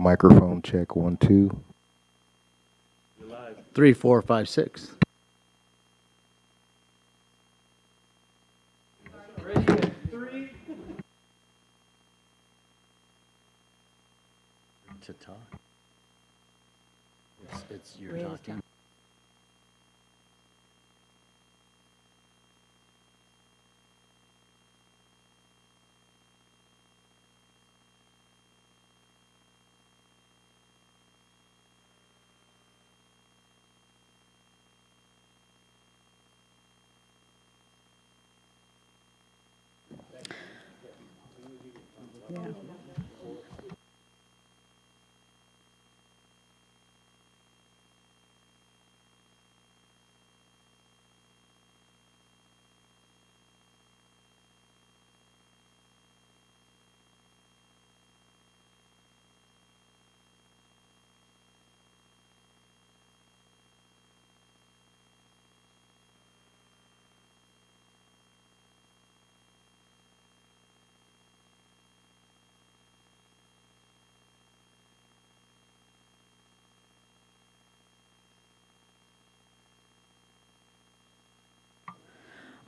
Microphone check 1 2. 3, 4, 5, 6. To talk. It's you're talking. Yeah.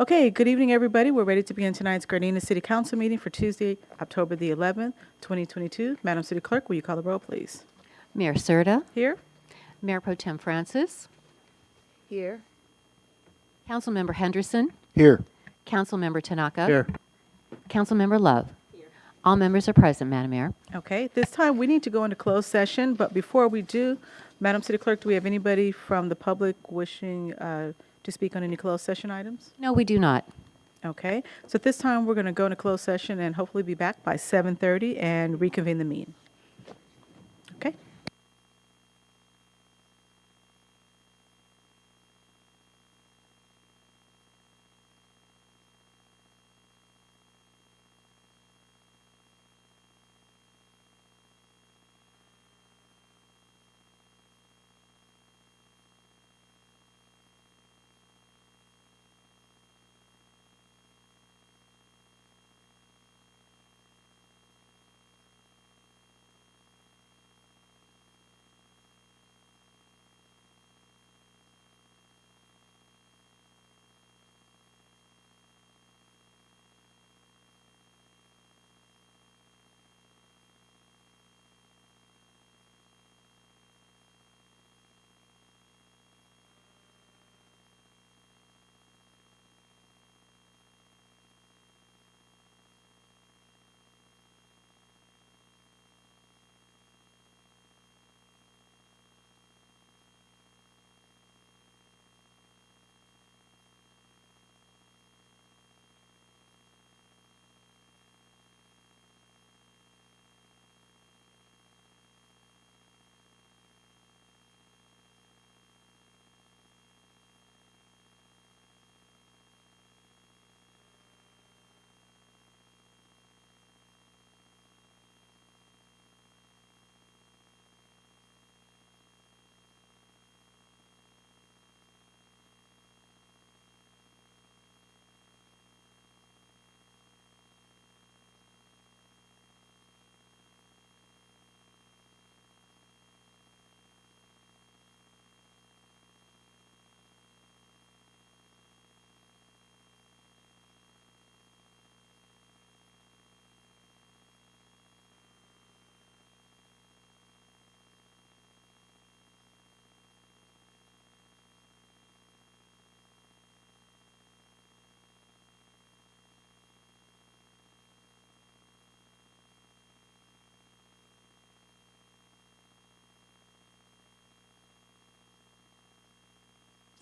Okay, good evening, everybody. We're ready to begin tonight's Gardena City Council meeting for Tuesday, October the 11th, 2022. Madam City Clerk, will you call the roll, please? Mayor Serta, Here? Mayor Pro Tem Francis, Here. Councilmember Henderson, Here. Councilmember Tanaka, Here. Councilmember Love. All members are present, Madam Mayor. Okay, this time we need to go into closed session, but before we do, Madam City Clerk, do we have anybody from the public wishing to speak on any closed session items? No, we do not. Okay, so at this time, we're going to go into closed session and hopefully be back by 7:30 and reconvene the meeting. Okay?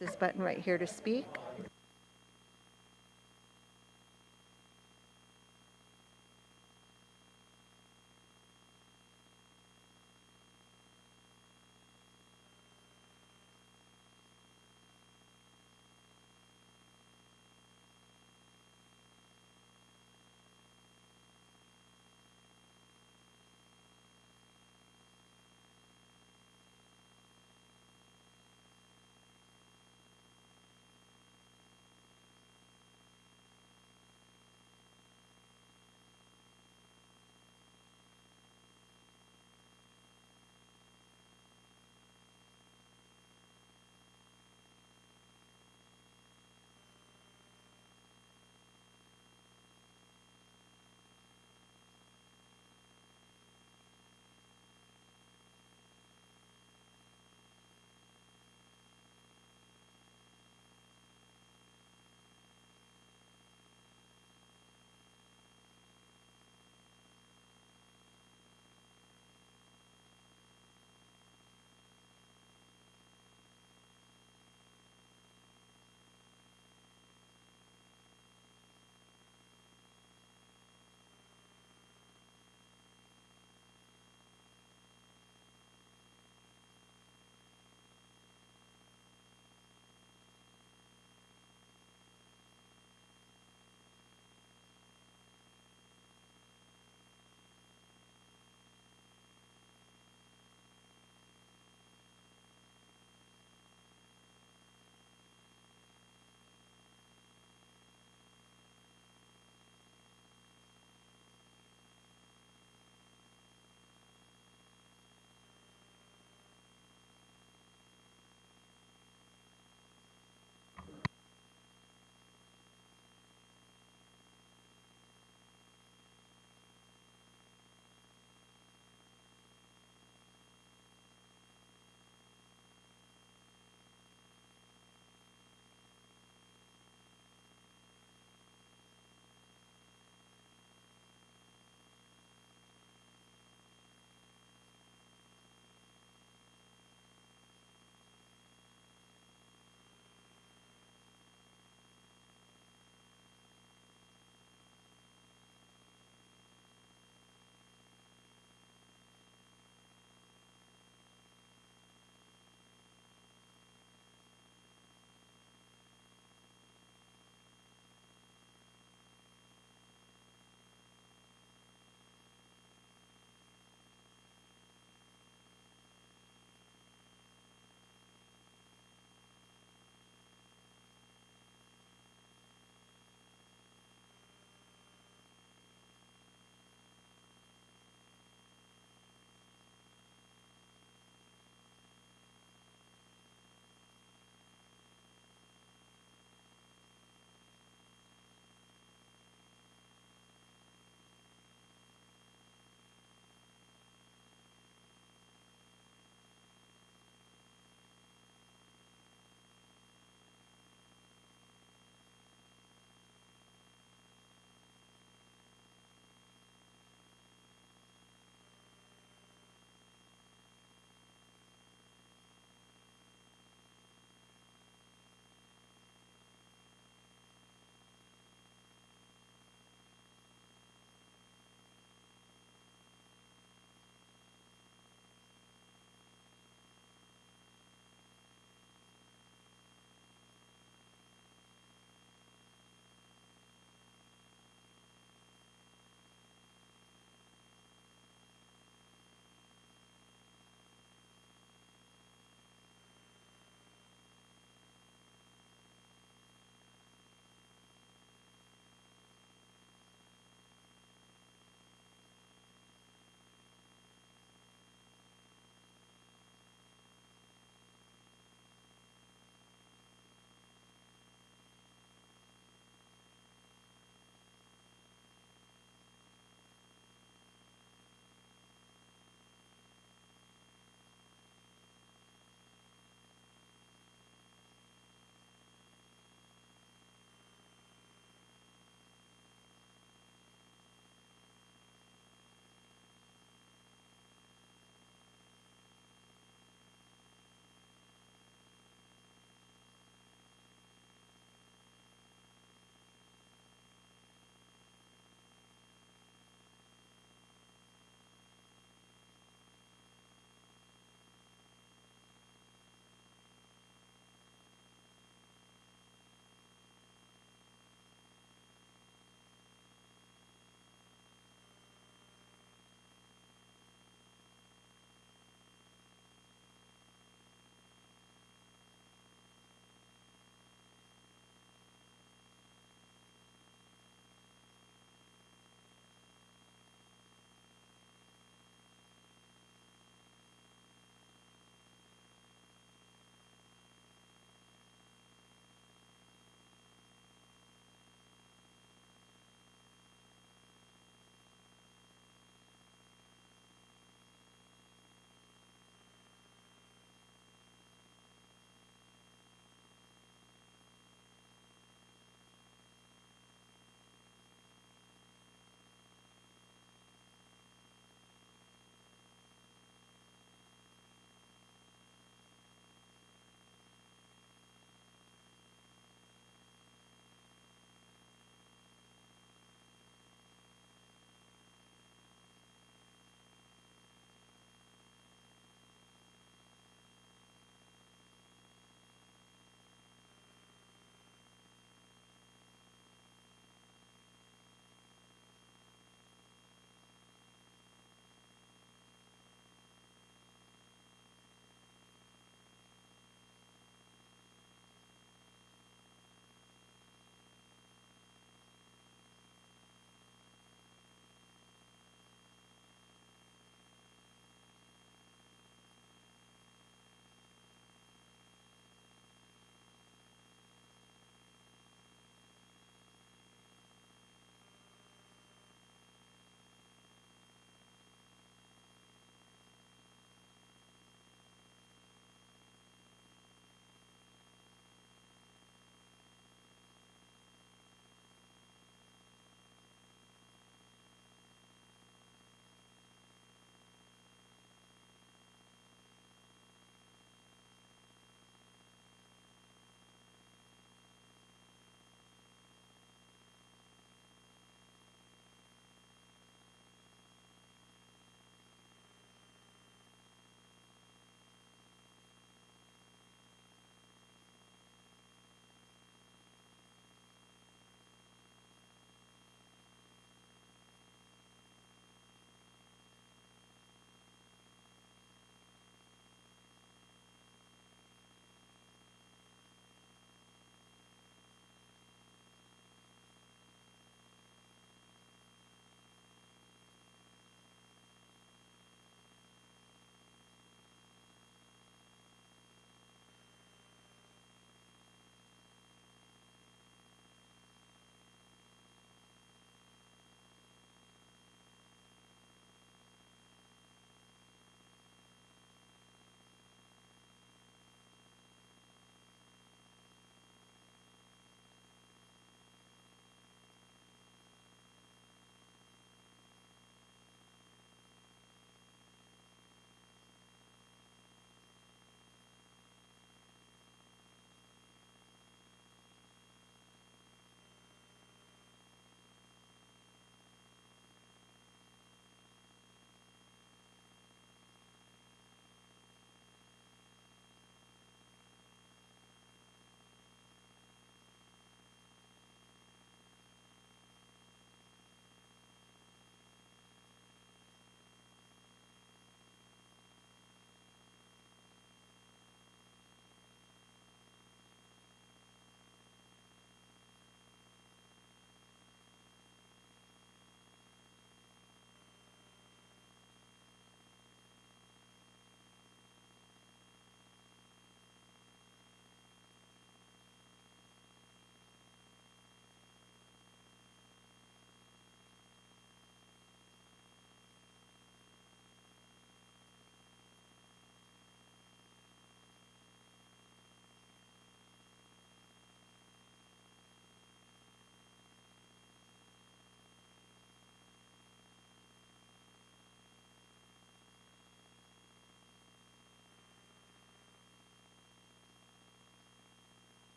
This button right here to speak.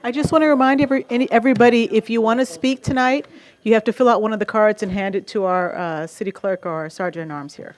I just want to remind everybody, if you want to speak tonight, you have to fill out one of the cards and hand it to our city clerk or our sergeant-at-arms here.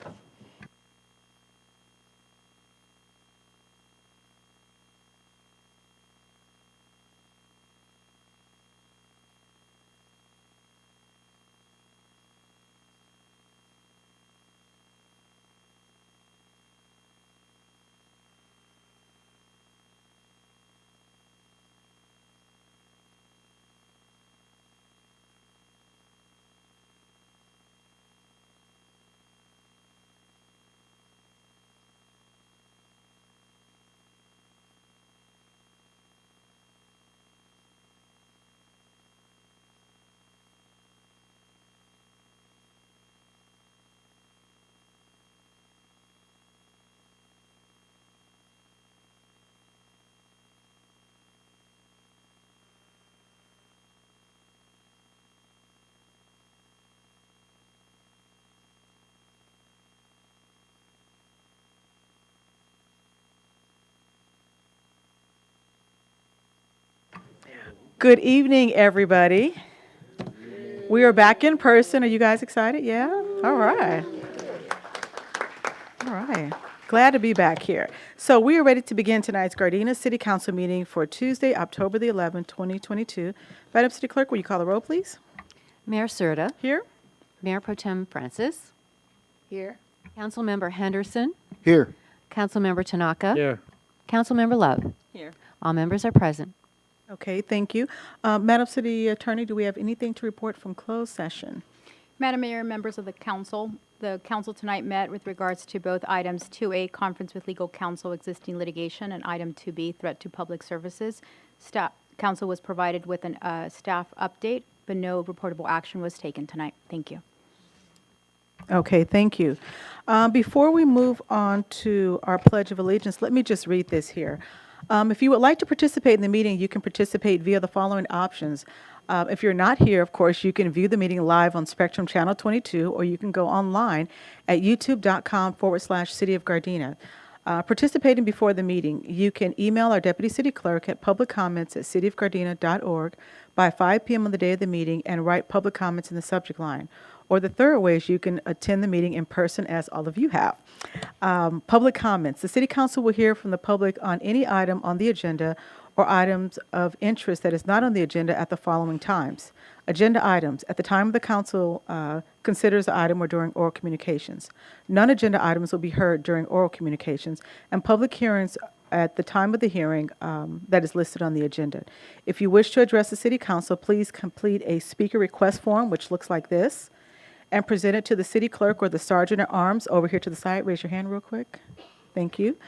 Good evening, everybody. We are back in person. Are you guys excited? Yeah? All right. All right. Glad to be back here. So we are ready to begin tonight's Gardena City Council meeting for Tuesday, October the 11th, 2022. Madam City Clerk, will you call the roll, please? Mayor Serta, Here? Mayor Pro Tem Francis, Here. Councilmember Henderson, Here. Councilmember Tanaka, Here. Councilmember Love. Here. All members are present. Okay, thank you. Madam City Attorney, do we have anything to report from closed session? Madam Mayor, members of the council tonight met with regards to both items 2A, conference with legal counsel, existing litigation, and item 2B, threat to public services. Council was provided with a staff update, but no reportable action was taken tonight. Thank you. Okay, thank you. Before we move on to our Pledge of Allegiance, let me just read this here. If you would like to participate in the meeting, you can participate via the following options. If you're not here, of course, you can view the meeting live on Spectrum Channel 22, or you can go online at youtube.com/City of Gardena. Participating before the meeting, you can email our Deputy City Clerk at publiccomments@cityofgardena.org by 5 p.m. on the day of the meeting and write public comments in the subject line. Or the third way is you can attend the meeting in person, as all of you have. Public comments. The City Council will hear from the public on any item on the agenda or items of interest that is not on the agenda at the following times. Agenda items, at the time of the council considers the item or during oral communications. Non-agenda items will be heard during oral communications, and public hearings at the time of the hearing that is listed on the agenda. If you wish to address the City Council, please complete a speaker request form, which looks like this, and present it to the city clerk or the sergeant-at-arms over here to the side. Raise your hand real quick. Thank you.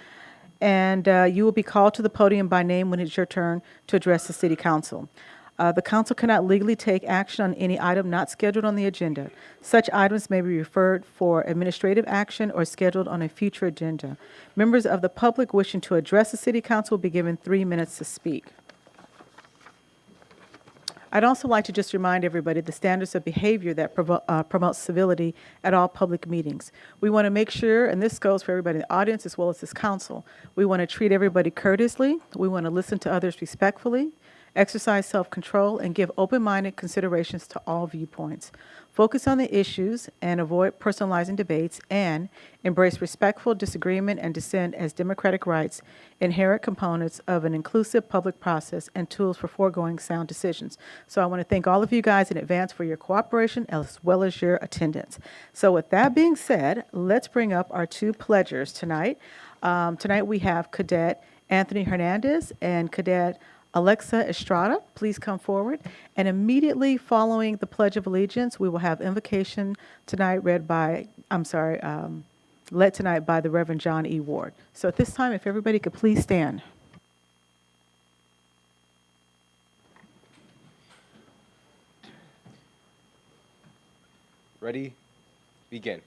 And you will be called to the podium by name when it's your turn to address the city council. The council cannot legally take action on any item not scheduled on the agenda. Such items may be referred for administrative action or scheduled on a future agenda. Members of the public wishing to address the city council will be given 3 minutes to speak. I'd also like to just remind everybody the standards of behavior that promote civility at all public meetings. We want to make sure, and this goes for everybody in the audience as well as this council, we want to treat everybody courteously, we want to listen to others respectfully, exercise self-control, and give open-minded considerations to all viewpoints. Focus on the issues and avoid personalizing debates, and embrace respectful disagreement and dissent as democratic rights, inherent components of an inclusive public process, and tools for foregoing sound decisions. So I want to thank all of you guys in advance for your cooperation as well as your attendance. So with that being said, let's bring up our two pledgers tonight. Tonight we have Cadet Anthony Hernandez and Cadet Alexa Estrada. Please come forward. And immediately following the Pledge of Allegiance, we will have invocation tonight led tonight by the Reverend John E. Ward. So at this time, if everybody could please stand. Ready? Begin.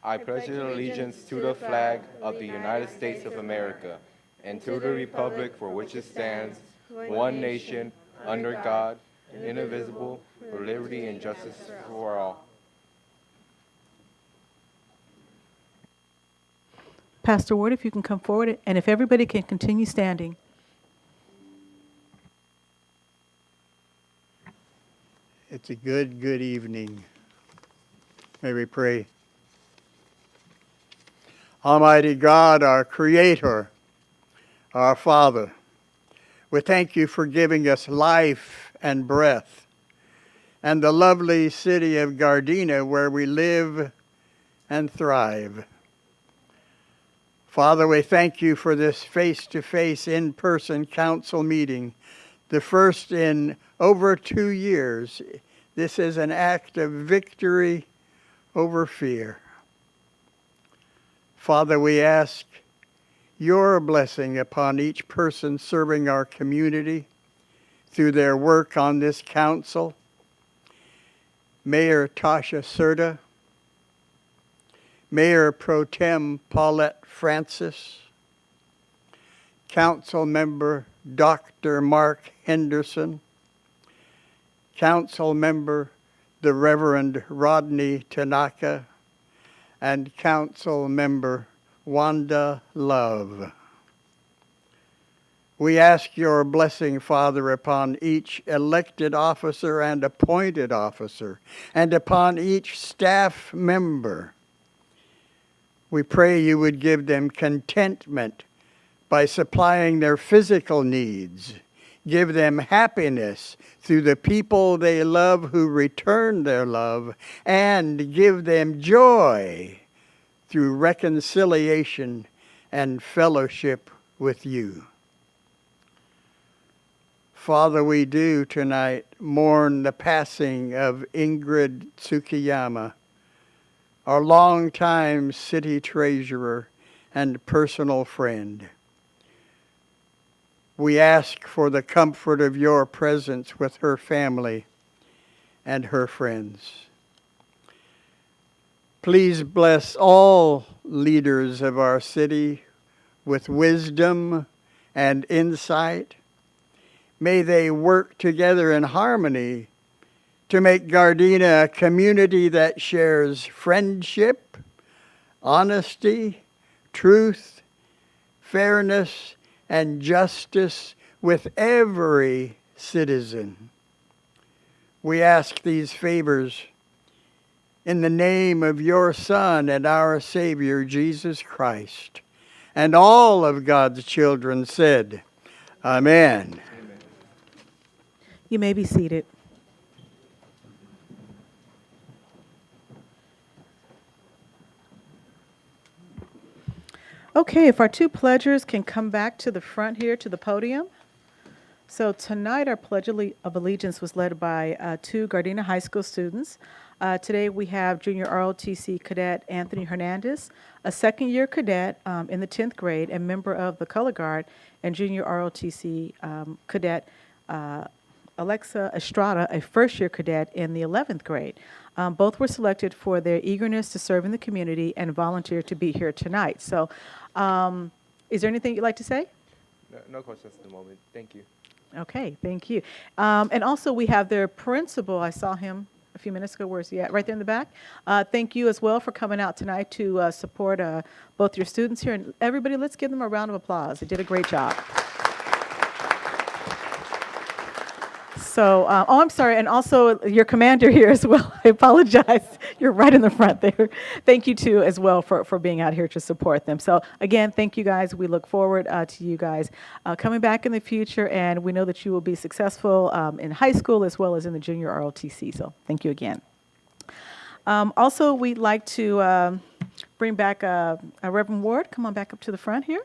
I pledge allegiance to the flag of the United States of America and to the republic for which it stands, one nation, under God, indivisible, for liberty and justice for all. Pastor Ward, if you can come forward, and if everybody can continue standing. It's a good evening. May we pray. Almighty God, our Creator, our Father, we thank you for giving us life and breath and the lovely city of Gardena where we live and thrive. Father, we thank you for this face-to-face, in-person council meeting, the first in over 2 years. This is an act of victory over fear. Father, we ask your blessing upon each person serving our community through their work on this council. Mayor Tasha Serta, Mayor Pro Tem Paulette Francis, Council Member Dr. Mark Henderson, Council Member the Reverend Rodney Tanaka, and Council Member Wanda Love. We ask your blessing, Father, upon each elected officer and appointed officer, and upon each staff member. We pray you would give them contentment by supplying their physical needs. Give them happiness through the people they love who return their love, and give them joy through reconciliation and fellowship with you. Father, we do tonight mourn the passing of Ingrid Tsukiyama, our longtime city treasurer and personal friend. We ask for the comfort of your presence with her family and her friends. Please bless all leaders of our city with wisdom and insight. May they work together in harmony to make Gardena a community that shares friendship, honesty, truth, fairness, and justice with every citizen. We ask these favors in the name of your Son and our Savior, Jesus Christ. And all of God's children said, Amen. You may be seated. Okay, if our two pledgers can come back to the front here to the podium. So tonight our Pledge of Allegiance was led by two Gardena High School students. Today we have Junior ROTC Cadet Anthony Hernandez, a second-year cadet in the 10th grade and member of the Color Guard, and Junior ROTC Cadet Alexa Estrada, a first-year cadet in the 11th grade. Both were selected for their eagerness to serve in the community and volunteer to be here tonight. So is there anything you'd like to say? No questions at the moment. Thank you. Okay, thank you. And also we have their principal. I saw him a few minutes ago. Where's he at? Right there in the back. Thank you as well for coming out tonight to support both your students here. And everybody, let's give them a round of applause. They did a great job. So, I'm sorry, and also your commander here as well. I apologize. You're right in the front there. Thank you, too, as well, for being out here to support them. So, again, thank you, guys. We look forward to you guys coming back in the future, and we know that you will be successful in high school as well as in the junior ROTC. So, thank you again. Also, we'd like to bring back Reverend Ward. Come on back up to the front here.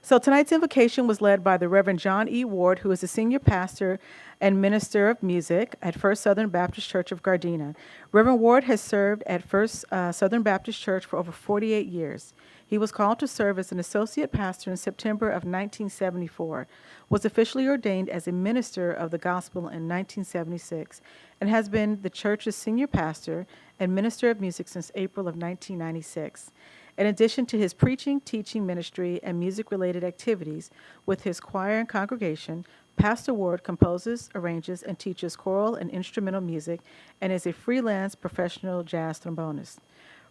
So tonight's invocation was led by the Reverend John E. Ward, who is the senior pastor and minister of music at First Southern Baptist Church of Gardena. Reverend Ward has served at First Southern Baptist Church for over 48 years. He was called to serve as an associate pastor in September of 1974, was officially ordained as a minister of the gospel in 1976, and has been the church's senior pastor and minister of music since April of 1996. In addition to his preaching, teaching ministry, and music-related activities with his choir and congregation, Pastor Ward composes, arranges, and teaches choral and instrumental music and is a freelance professional jazz trombonist.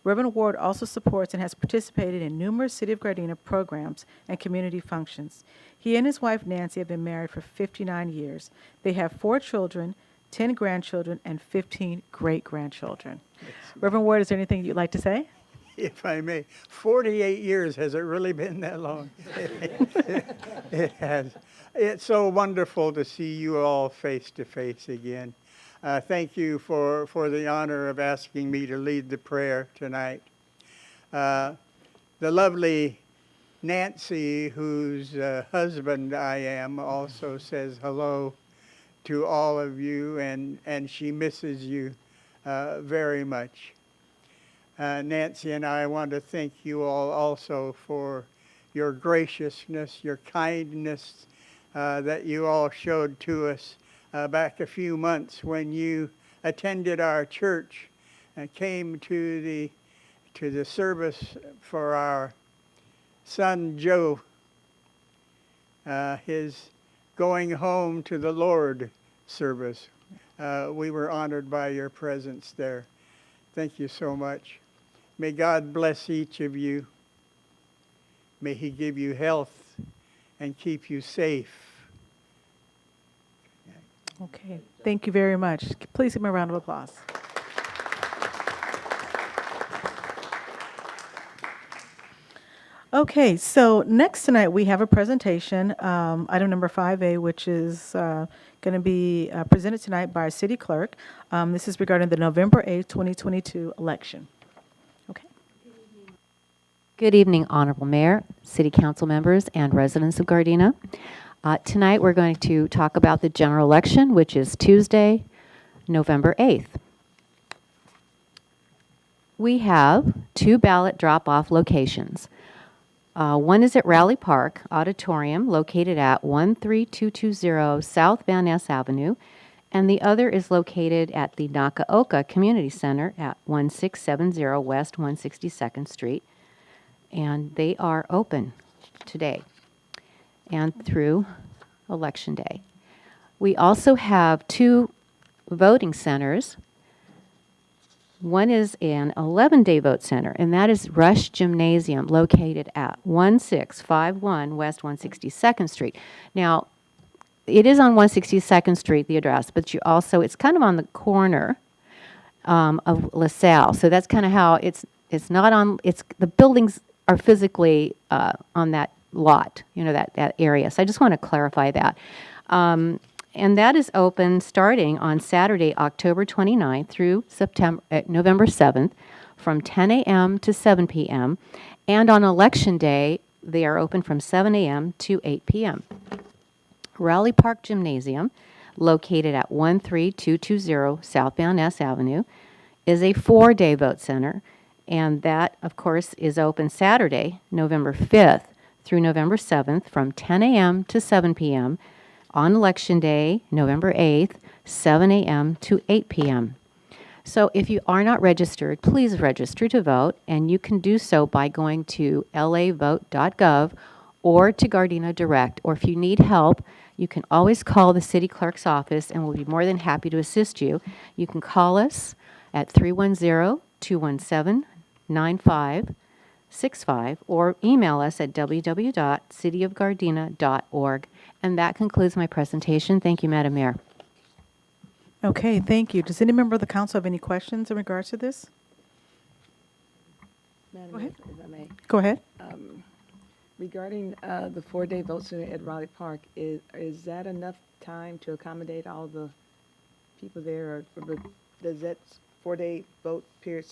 Reverend Ward also supports and has participated in numerous City of Gardena programs and community functions. He and his wife, Nancy, have been married for 59 years. They have 4 children, 10 grandchildren, and 15 great-grandchildren. Reverend Ward, is there anything you'd like to say? If I may, 48 years, has it really been that long? It has. It's so wonderful to see you all face to face again. Thank you for the honor of asking me to lead the prayer tonight. The lovely Nancy, whose husband I am, also says hello to all of you, and she misses you very much. Nancy and I want to thank you all also for your graciousness, your kindness that you all showed to us back a few months when you attended our church and came to the service for our son Joe, his going home to the Lord service. We were honored by your presence there. Thank you so much. May God bless each of you. May He give you health and keep you safe. Okay, thank you very much. Please give me a round of applause. Okay, so next tonight we have a presentation, item number 5A, which is going to be presented tonight by our city clerk. This is regarding the November 8th, 2022 election. Okay. Good evening, Honorable Mayor, City Council members, and residents of Gardena. Tonight, we're going to talk about the general election, which is Tuesday, November 8th. We have 2 ballot drop-off locations. One is at Raleigh Park Auditorium, located at 13220 South Van Ness Avenue, and the other is located at the Nakaoka Community Center at 1670 West 162nd Street, and they are open today and through Election Day. We also have 2 voting centers. One is an 11-day vote center, and that is Rush Gymnasium, located at 1651 West 162nd Street. Now, it is on 162nd Street, the address, but it's kind of on the corner of LaSalle. So that's kind of how it's not on, the buildings are physically on that lot, that area. So I just want to clarify that. And that is open starting on Saturday, October 29th through November 7th from 10 a.m. to 7 p.m. And on Election Day, they are open from 7 a.m. to 8 p.m. Raleigh Park Gymnasium, located at 13220 South Van Ness Avenue, is a 4-day vote center. And that, of course, is open Saturday, November 5th through November 7th from 10 a.m. to 7 p.m. On Election Day, November 8th, 7 a.m. to 8 p.m. So if you are not registered, please register to vote, and you can do so by going to lavote.gov or to Gardena Direct. Or if you need help, you can always call the city clerk's office, and we'll be more than happy to assist you. You can call us at 310-217-9565 or email us at www.cityofgardena.org. And that concludes my presentation. Thank you, Madam Mayor. Okay, thank you. Does any member of the council have any questions in regards to this? Madam Go Mayor, ahead. if I may. Go ahead. Regarding the 4-day vote center at Raleigh Park, is that enough time to accommodate all the people there? Or does that 4-day vote period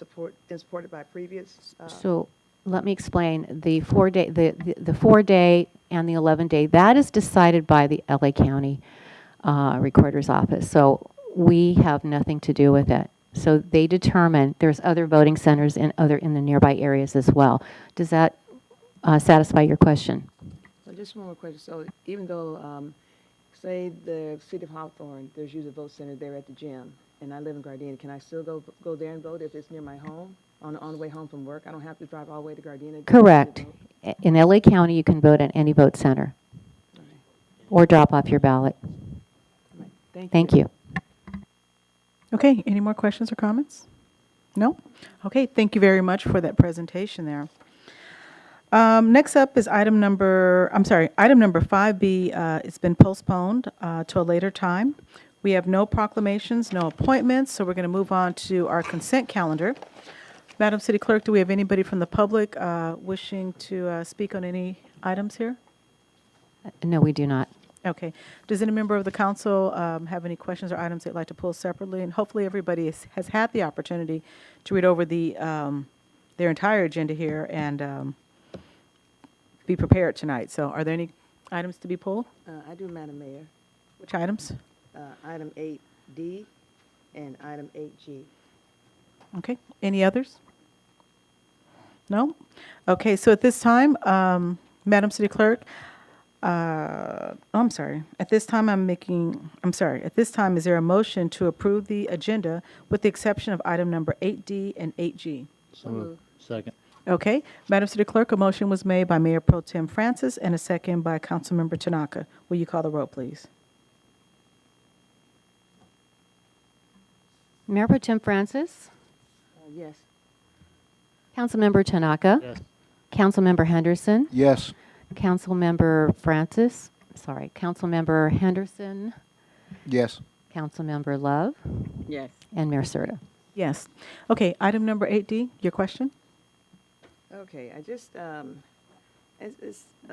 been supported by previous? So let me explain. The 4-day, the 4-day and the 11-day, that is decided by the LA County Recorder's Office. So we have nothing to do with it. So they determine. There's other voting centers in the nearby areas as well. Does that satisfy your question? So just one more question. So even though, say the city of Hawthorne, there's usually a vote center there at the gym, and I live in Gardena, can I still go there and vote if it's near my home? On the way home from work, I don't have to drive all the way to Gardena? Correct. In LA County, you can vote at any vote center or drop off your ballot. Thank you. Okay, any more questions or comments? No? Okay, thank you very much for that presentation there. Next up is item number 5B. It's been postponed to a later time. We have no proclamations, no appointments, so we're going to move on to our consent calendar. Madam City Clerk, do we have anybody from the public wishing to speak on any items here? No, we do not. Okay. Does any member of the council have any questions or items they'd like to pull separately? And hopefully everybody has had the opportunity to read over their entire agenda here and be prepared tonight. So are there any items to be pulled? I do, Madam Mayor. Which items? Item 8D and item 8G. Okay. Any others? No? Okay, so at this time, Madam City Clerk, I'm sorry. At this time, At this time, is there a motion to approve the agenda with the exception of item number 8D and 8G? So moved. Second. Okay. Madam City Clerk, a motion was made by Mayor Pro Tem Francis and a second by Councilmember Tanaka. Will you call the roll, please? Mayor Pro Tem Francis, Yes. Councilmember Tanaka, Yes. Councilmember Henderson, Yes. Councilmember Councilmember Henderson, Yes. Councilmember Love, Yes. and Mayor Serta. Yes. Okay, item number 8D, your question? Okay, I just,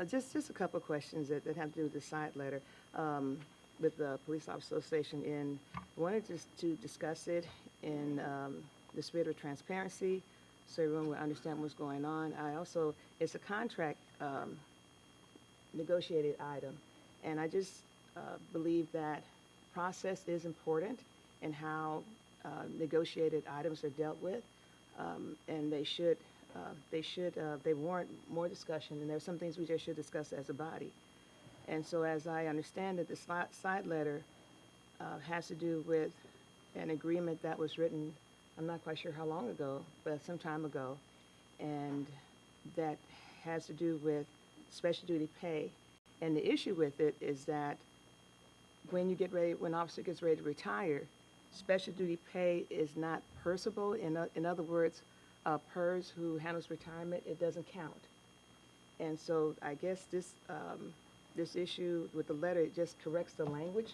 just a couple of questions that have to do with the side letter with the Police Officer Association. And I wanted just to discuss it in the spirit of transparency so everyone will understand what's going on. It's a contract negotiated item, and I just believe that process is important in how negotiated items are dealt with, and they warrant more discussion, and there's some things we just should discuss as a body. And so as I understand it, the side letter has to do with an agreement that was written, I'm not quite sure how long ago, but some time ago, and that has to do with special duty pay. And the issue with it is that when an officer gets ready to retire, special duty pay is not purchasable. In other words, PERS who handles retirement, it doesn't count. And so I guess this issue with the letter, it just corrects the language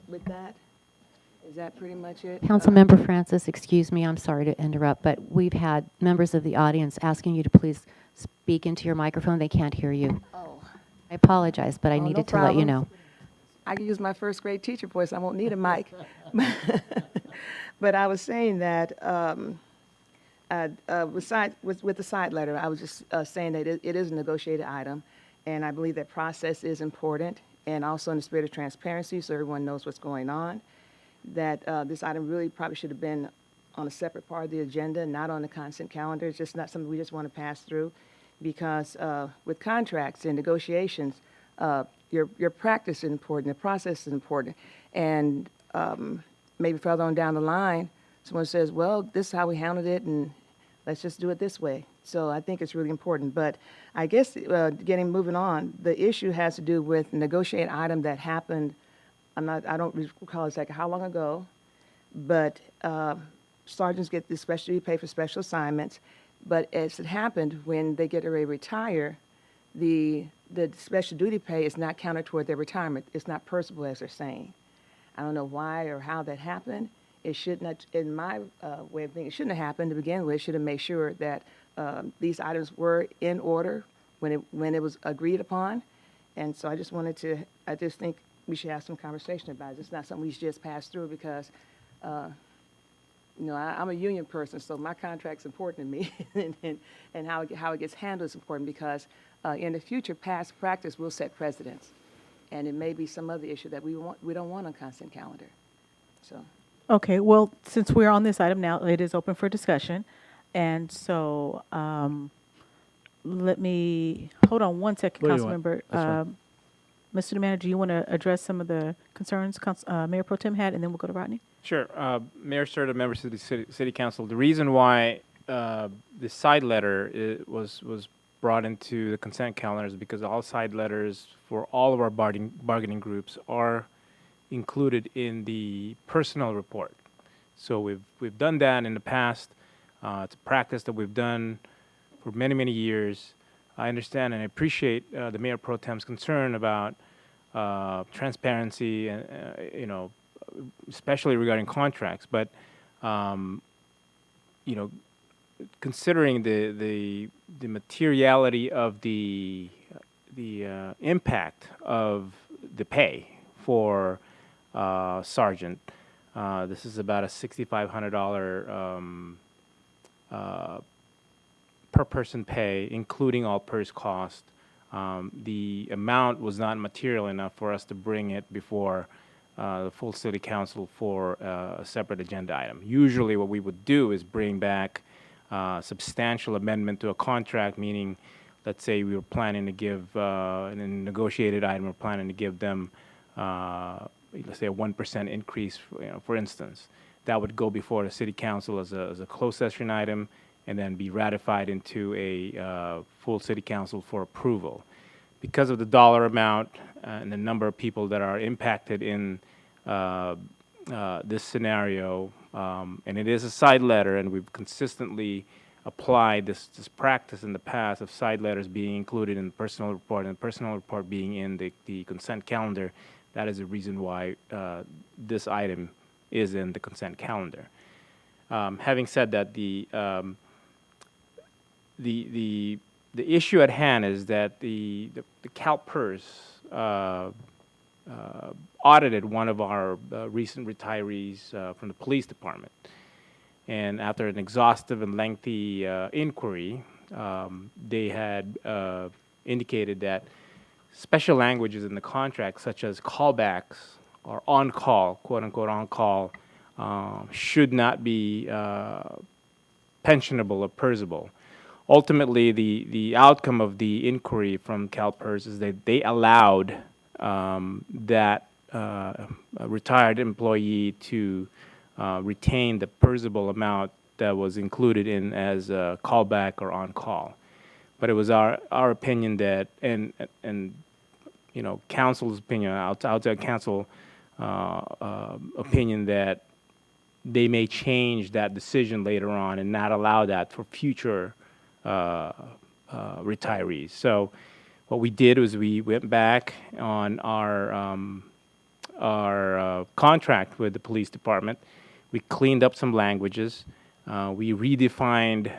with that. Is that pretty much it? Councilmember Francis, excuse me, I'm sorry to interrupt, but we've had members of the audience asking you to please speak into your microphone. They can't hear you. Oh. I apologize, but I Oh, no needed to let you problem. know. I can use my first grade teacher voice. I won't need a mic. But I was saying that with the side letter, I was just saying that it is a negotiated item, and I believe that process is important, and also in the spirit of transparency, so everyone knows what's going on, that this item really probably should have been on a separate part of the agenda, not on the consent calendar. It's just not something we just want to pass through, because with contracts and negotiations, your practice is important, the process is important, and maybe further on down the line, someone says, well, this is how we handled it, and let's just do it this way. So I think it's really important. But I guess moving on, the issue has to do with a negotiated item that happened, I don't recall exactly how long ago, but sergeants get the special duty pay for special assignments. But as it happened, when they get ready to retire, the special duty pay is not counted toward their retirement. It's not purchasable, as they're saying. I don't know why or how that happened. It should not, in my way of thinking, it shouldn't have happened to begin with. It should have made sure that these items were in order when it was agreed upon. And so I just think we should have some conversation about it. It's not something we should just pass through because, I'm a union person, so my contract's important to me, and how it gets handled is important because in the future, past practice will set precedents, and it may be some other issue that we don't want on constant calendar. So. Okay, well, since we're on this item now, it is open for discussion. And so let me, hold on one second, What do you want? Councilmember. That's fine. Mr. Manager, do you want to address some of the concerns Mayor Pro Tem had, and then we'll go to Rodney? Sure. Mayor Serta, members of the City Council, the reason why the side letter was brought into the consent calendar is because all side letters for all of our bargaining groups are included in the personnel report. So we've done that in the past. It's a practice that we've done for many, many years. I understand and I appreciate the Mayor Pro Tem's concern about transparency and especially regarding contracts. But you know, considering the materiality of the impact of the pay for sergeant, this is about a $6,500 per person pay, including all PERS cost. The amount was not material enough for us to bring it before the full city council for a separate agenda item. Usually what we would do is bring back substantial amendment to a contract, meaning, let's say we were planning to give, in a negotiated item, we're planning to give them, let's say a 1% increase, for instance. That would go before the city council as a closed session item, and then be ratified into a full city council for approval. Because of the dollar amount and the number of people that are impacted in this scenario, and it is a side letter, and we've consistently applied this practice in the past of side letters being included in the personal report and the personal report being in the consent calendar. That is the reason why this item is in the consent calendar. Having said that, the issue at hand is that the CalPERS audited one of our recent retirees from the police department. And after an exhaustive and lengthy inquiry, they had indicated that special languages in the contract, such as callbacks or on-call, quote-unquote on-call, should not be pensionable or PERSable. Ultimately, the outcome of the inquiry from CalPERS is that they allowed that retired employee to retain the PERSable amount that was included in as a callback or on-call. But it was our opinion that, and council's opinion, outside council opinion, that they may change that decision later on and not allow that for future retirees. So what we did was we went back on our contract with the police department. We cleaned up some languages. We redefined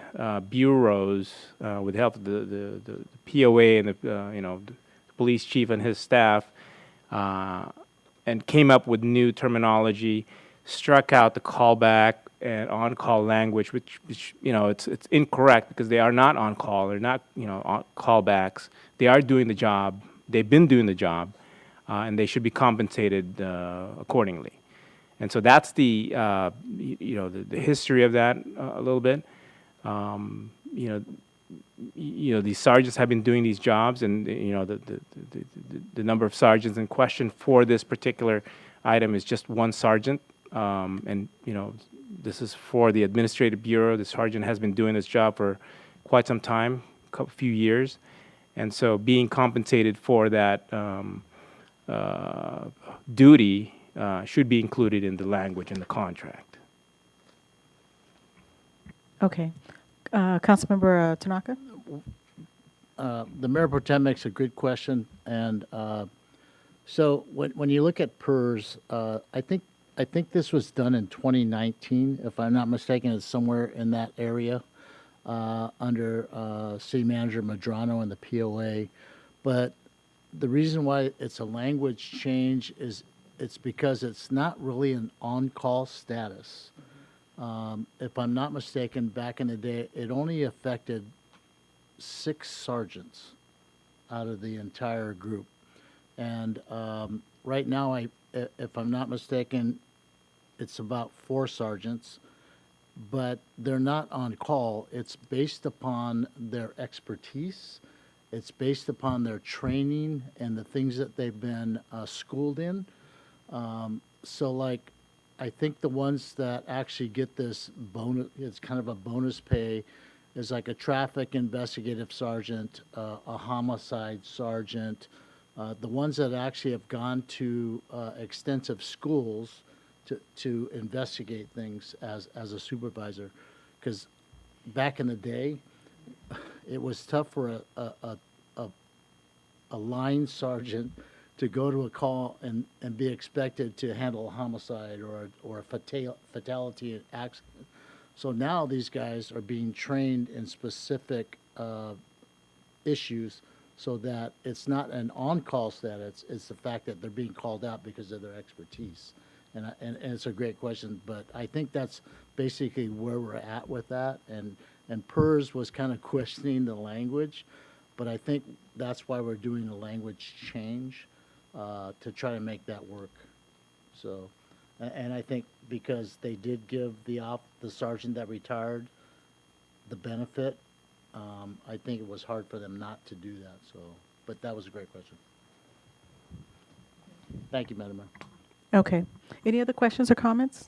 bureaus with the help of the POA and the police chief and his staff, and came up with new terminology. Struck out the callback and on-call language, which it's incorrect because they are not on-call. They're not on callbacks. They are doing the job. They've been doing the job, and they should be compensated accordingly. And so that's the history of that a little bit. These sergeants have been doing these jobs, and the number of sergeants in question for this particular item is just one sergeant. And this is for the administrative bureau. The sergeant has been doing this job for quite some time, a few years, and so being compensated for that duty should be included in the language in the contract. Okay. Councilmember Tanaka? The Mayor Pro Tem makes a good question, and so when you look at PERS, I think this was done in 2019, if I'm not mistaken. It's somewhere in that area under City Manager Medrano and the POA. But the reason why it's a language change is it's because it's not really an on-call status. If I'm not mistaken, back in the day, it only affected 6 sergeants out of the entire group. And right now, if I'm not mistaken, it's about 4 sergeants, but they're not on call. It's based upon their expertise. It's based upon their training and the things that they've been schooled in. So like, I think the ones that actually get this bonus, it's kind of a bonus pay, is like a traffic investigative sergeant, a homicide sergeant, the ones that actually have gone to extensive schools to investigate things as a supervisor. Because back in the day, it was tough for a line sergeant to go to a call and be expected to handle a homicide or a fatality accident. So now these guys are being trained in specific issues so that it's not an on-call status, it's the fact that they're being called out because of their expertise. And it's a great question, but I think that's basically where we're at with that. And PERS was kind of questioning the language, but I think that's why we're doing a language change to try to make that work. So, and I think because they did give the sergeant that retired the benefit, I think it was hard for them not to do that. So, but that was a great question. Thank you, Madam Mayor. Okay. Any other questions or comments?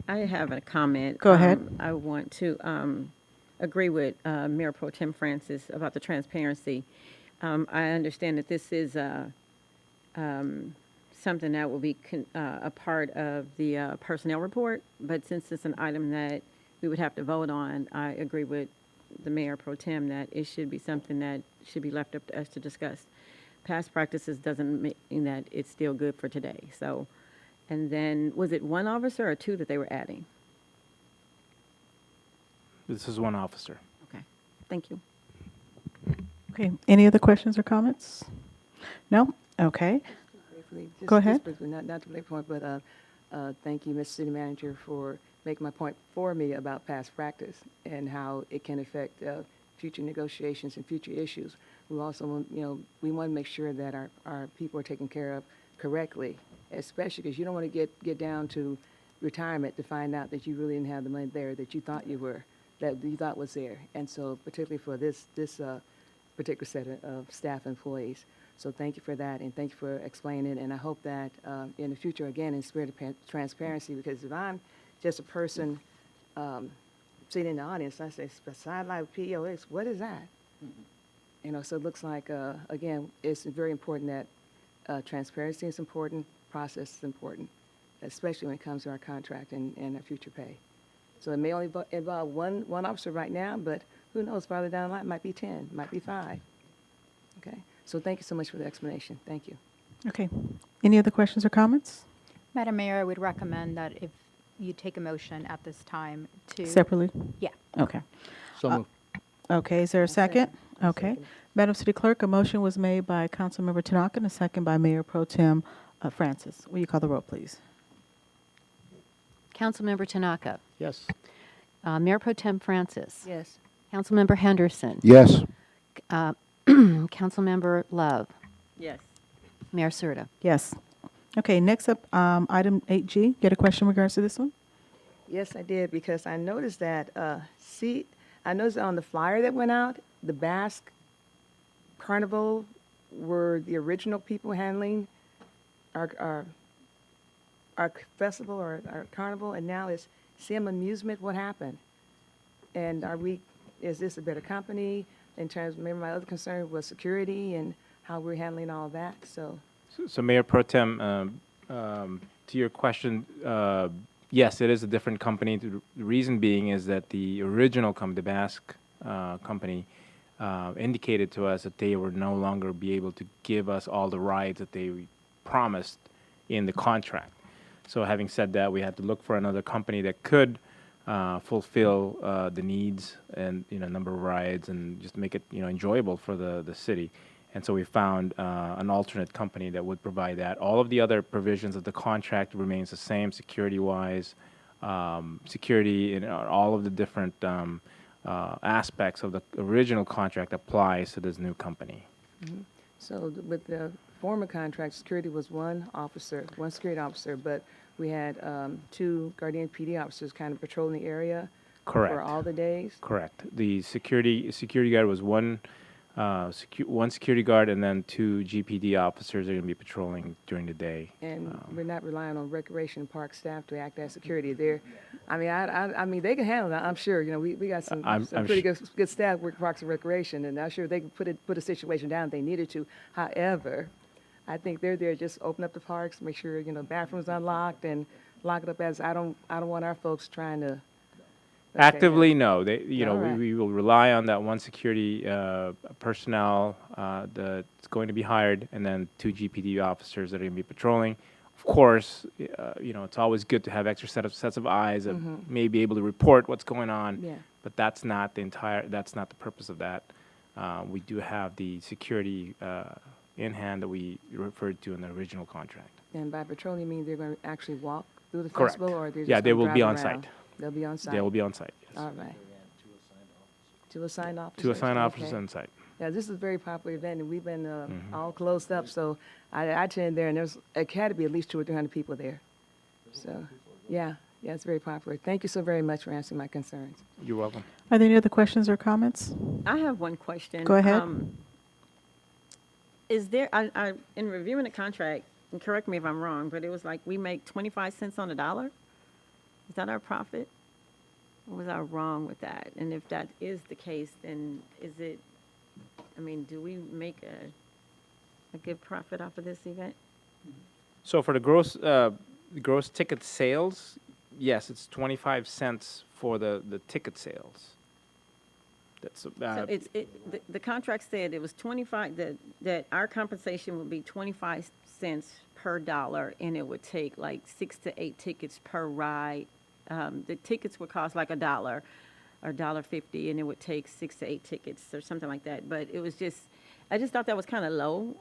I have a comment. Go ahead. I want to agree with Mayor Pro Tem Francis about the transparency. I understand that this is something that will be a part of the personnel report, but since it's an item that we would have to vote on, I agree with the Mayor Pro Tem that it should be something that should be left up to us to discuss. Past practices doesn't mean that it's still good for today. So, and then, was it one officer or two that they were adding? This is one officer. Okay, thank you. Okay. Any other questions or comments? No? Okay. Briefly, Go ahead. Just briefly, not to belabor the point, but thank you, Mr. City Manager, for making my point for me about past practice and how it can affect future negotiations and future issues. We also want, we want to make sure that our people are taken care of correctly, especially because you don't want to get down to retirement to find out that you really didn't have the money there that you thought you were, that you thought was there. And so particularly for this particular set of staff employees. So thank you for that, and thank you for explaining it. And I hope that in the future, again, in spirit of transparency, because if I'm just a person sitting in the audience, I say, sideline POS, what is that? So it looks like, again, it's very important that transparency is important, process is important, especially when it comes to our contract and our future pay. So it may only involve one officer right now, but who knows, farther down the line, it might be 10, might be 5. Okay, so thank you so much for the explanation. Thank you. Okay. Any other questions or comments? Madam Mayor, I would recommend that if you take a motion at this time to. Separately? Yeah. Okay. So moved. Okay. Is there a second? Okay. Second. Madam City Clerk, a motion was made by Councilmember Tanaka and a second by Mayor Pro Tem Francis. Will you call the roll, please? Councilmember Tanaka. Yes. Mayor Pro Tem Francis. Yes. Councilmember Henderson. Yes. Councilmember Love. Yes. Mayor Serta. Yes. Okay. Next up, item 8G. Get a question in regards to this one? Yes, I did, because I noticed that, I noticed on the flyer that went out, the Basque Carnival were the original people handling our festival or our carnival, and now it's Sim Amusement. What happened? And is this a better company? In terms, maybe my other concern was security and how we're handling all that, so. So Mayor Pro Tem, to your question, yes, it is a different company. The reason being is that the original company, the Basque company, indicated to us that they would no longer be able to give us all the rides that they promised in the contract. So having said that, we had to look for another company that could fulfill the needs and number of rides and just make it enjoyable for the city. And so we found an alternate company that would provide that. All of the other provisions of the contract remains the same, security-wise, security in all of the different aspects of the original contract applies to this new company. Mm-hmm. So with the former contract, security was one security officer, but we had 2 Guardian PD officers kind of patrolling the area. Correct. For all the days. Correct. The security guard was one security guard, and then 2 GPD officers are going to be patrolling during the day. And we're not relying on recreation and park staff to act as security. I mean, they can handle that. I'm sure. We got some pretty good staff with Parks and Recreation, and I'm sure they can put a situation down if they needed to. However, I think they're there just open up the parks, make sure bathrooms unlocked, and lock it up. As I don't want our folks trying to Actively, no. They, All right. we will rely on that one security personnel that's going to be hired, and then 2 GPD officers that are going to be patrolling. Of course, it's always good to have extra sets of eyes that may be able to report what's going on. Yeah. But that's not the purpose of that. We do have the security in hand that we referred to in the original contract. And by patrol, you mean they're going to actually walk through the Correct. festival, or they're just Yeah, they gonna will be drive on around? site. They'll be on site? They will be on site, yes. All right. Two assigned officers? 2 assigned officers Okay. on site. Yeah, this is a very popular event, and we've been all closed up, so I attended there, and it had to be at least 200 or 300 people there. So, yeah, it's very popular. Thank you so very much for answering my concerns. You're welcome. Are there any other questions or comments? I have one question. Go ahead. Is there, in reviewing the contract, and correct me if I'm wrong, but it was like we make 25 cents on the dollar? Is that our profit? Or was I wrong with that? And if that is the case, then is it, do we make a good profit off of this event? So for the gross ticket sales, yes, it's 25 cents for the ticket sales. That's So the contract said it was 25, that our compensation would be 25 cents per dollar, and it would take like 6 to 8 tickets per ride. The tickets would cost like $1 or $1.50, and it would take 6 to 8 tickets or something like that. But it was I just thought that was kind of low.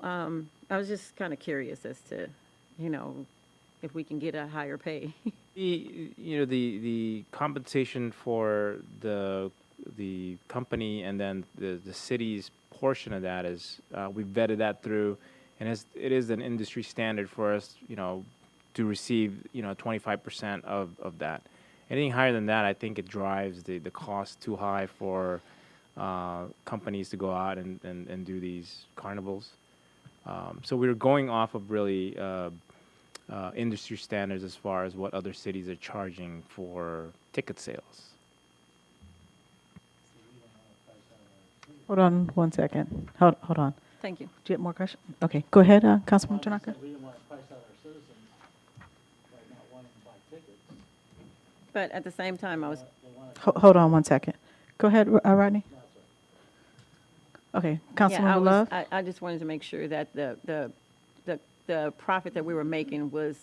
I was just kind of curious as to, if we can get a higher pay. The compensation for the company and then the city's portion of that is we vetted that through, and it is an industry standard for us, to receive 25% of that. Anything higher than that, I think it drives the cost too high for companies to go out and do these carnivals. So we were going off of really industry standards as far as what other cities are charging for ticket sales. Hold on one second. Hold on. Thank you. Do you have more questions? Okay, go ahead, Councilman Tanaka. We didn't want to price out our citizens by not wanting to buy tickets. But at the same time, I was, Hold on one second. Go ahead, Rodney. Okay, Councilmember Love. I just wanted to make sure that the profit that we were making was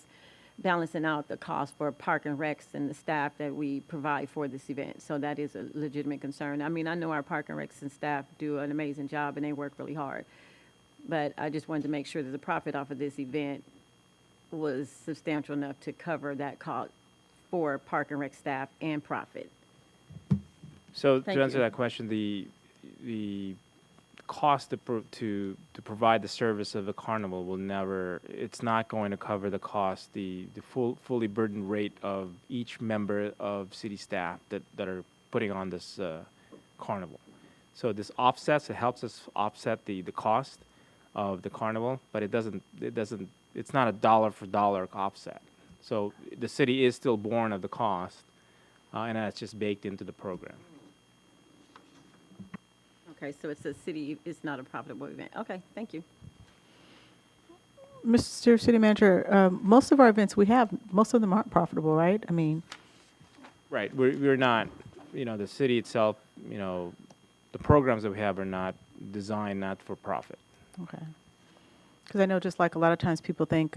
balancing out the cost for park and recs and the staff that we provide for this event. So that is a legitimate concern. I know our park and recs and staff do an amazing job, and they work really hard. But I just wanted to make sure that the profit off of this event was substantial enough to cover that cost for park and rec staff and profit. So Thank to answer you. that question, the cost to provide the service of the carnival will never, it's not going to cover the cost, the fully burdened rate of each member of city staff that are putting on this carnival. So this offsets, it helps us offset the cost of the carnival, but it's not a dollar for dollar offset. So the city is still borne of the cost, and that's just baked into the program. Okay, so it's a city, it's not a profitable event. Okay, thank you. Mr. City Manager, most of our events most of them aren't profitable, right? Right, we're not, the city itself, the programs that we have are not designed not for profit. Okay. Because I know just like a lot of times people think,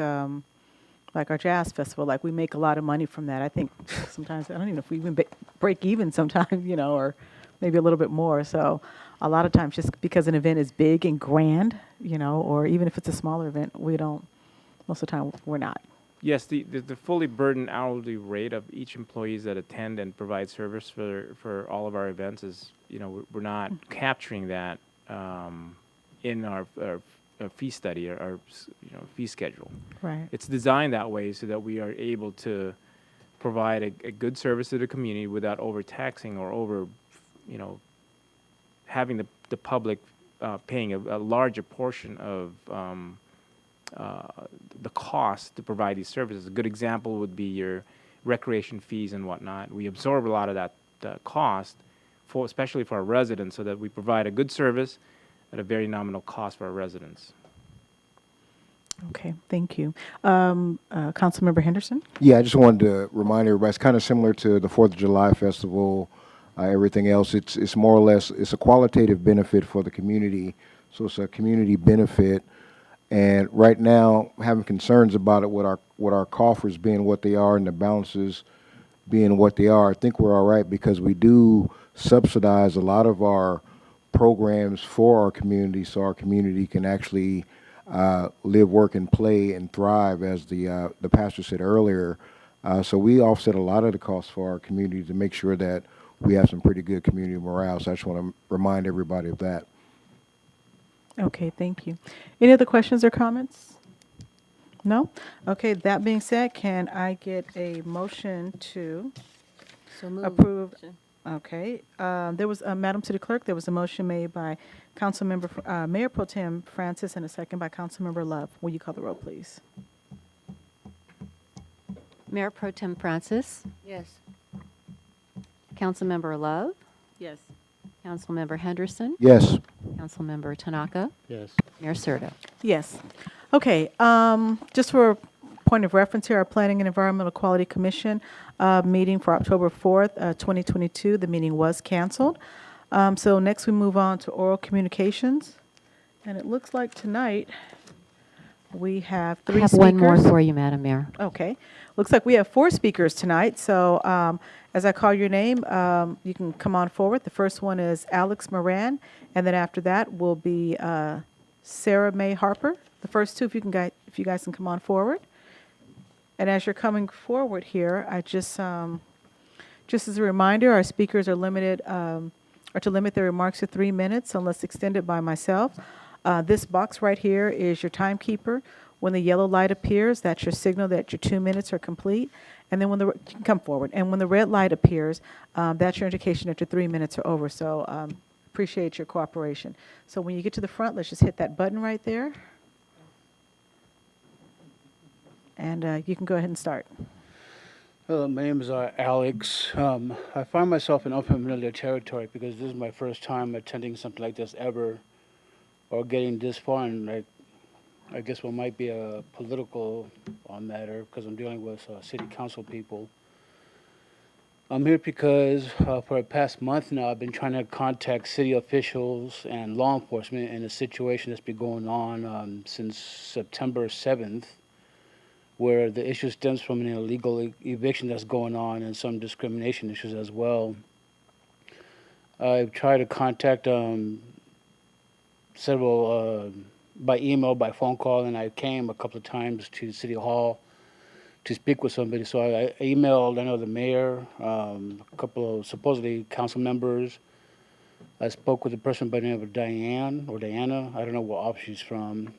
like our jazz festival, like we make a lot of money from that. I think sometimes, I don't even know if we even break even sometimes, or maybe a little bit more. So a lot of times just because an event is big and grand, or even if it's a smaller event, most of the time we're not. Yes, the fully burdened hourly rate of each employees that attend and provide service for all of our events is, we're not capturing that in our fee study or our fee schedule. Right. It's designed that way so that we are able to provide a good service to the community without overtaxing or having the public paying a larger portion of the cost to provide these services. A good example would be your recreation fees and whatnot. We absorb a lot of that cost, especially for our residents, so that we provide a good service at a very nominal cost for our residents. Okay, thank you. Councilmember Henderson? Yeah, I just wanted to remind everybody, it's kind of similar to the 4th of July festival everything else. It's more or less, it's a qualitative benefit for the community. So it's a community benefit. And right now, having concerns about it with our coffers being what they are and the balances being what they are, I think we're all right because we do subsidize a lot of our programs for our community, so our community can actually live, work, and play and thrive, as the pastor said earlier. So we offset a lot of the costs for our community to make sure that we have some pretty good community morale. So I just want to remind everybody of that. Okay, thank you. Any other questions or comments? No? Okay, that being said, can I get a motion to So moved. approve? Okay, there was, Madam City Clerk, there was a motion made by Councilmember, Mayor Pro Tem Francis and a second by Councilmember Love. Will you call the roll, please? Mayor Pro Tem Francis, Yes. Councilmember Love, Yes. Councilmember Henderson, Yes. Councilmember Tanaka, Yes. Mayor Serta. Yes. Okay, just for a point of reference here, our Planning and Environmental Quality Commission meeting for October 4th, 2022, the meeting was canceled. So next we move on to oral communications. And it looks like tonight we have I three have speakers. one more for you, Madam Mayor. Okay. Looks like we have 4 speakers tonight. So as I call your name, you can come on forward. The first one is Alex Moran, and then after that will be Sarah Mae Harper. The first two, if you guys can come on forward. And as you're coming forward here, I just as a reminder, our speakers are limited, are to limit their remarks to 3 minutes unless extended by myself. This box right here is your timekeeper. When the yellow light appears, that's your signal that your 2 minutes are complete. And then when you can come forward. And when the red light appears, that's your indication that your 3 minutes are over. So appreciate your cooperation. So when you get to the front, let's just hit that button right there. And you can go ahead and start. Hello, my name is Alex. I find myself in unfamiliar territory because this is my first time attending something like this ever, or getting this far, and I guess what might be a political matter because I'm dealing with city council people. I'm here because for the past month now, I've been trying to contact city officials and law enforcement in a situation that's been going on since September 7th, where the issue stems from an illegal eviction that's going on and some discrimination issues as well. I've tried to contact several by email, by phone call, and I came a couple of times to City Hall to speak with somebody. So I emailed, the mayor, a couple of supposedly council members. I spoke with a person by the name of Diana. I don't know what office she's from.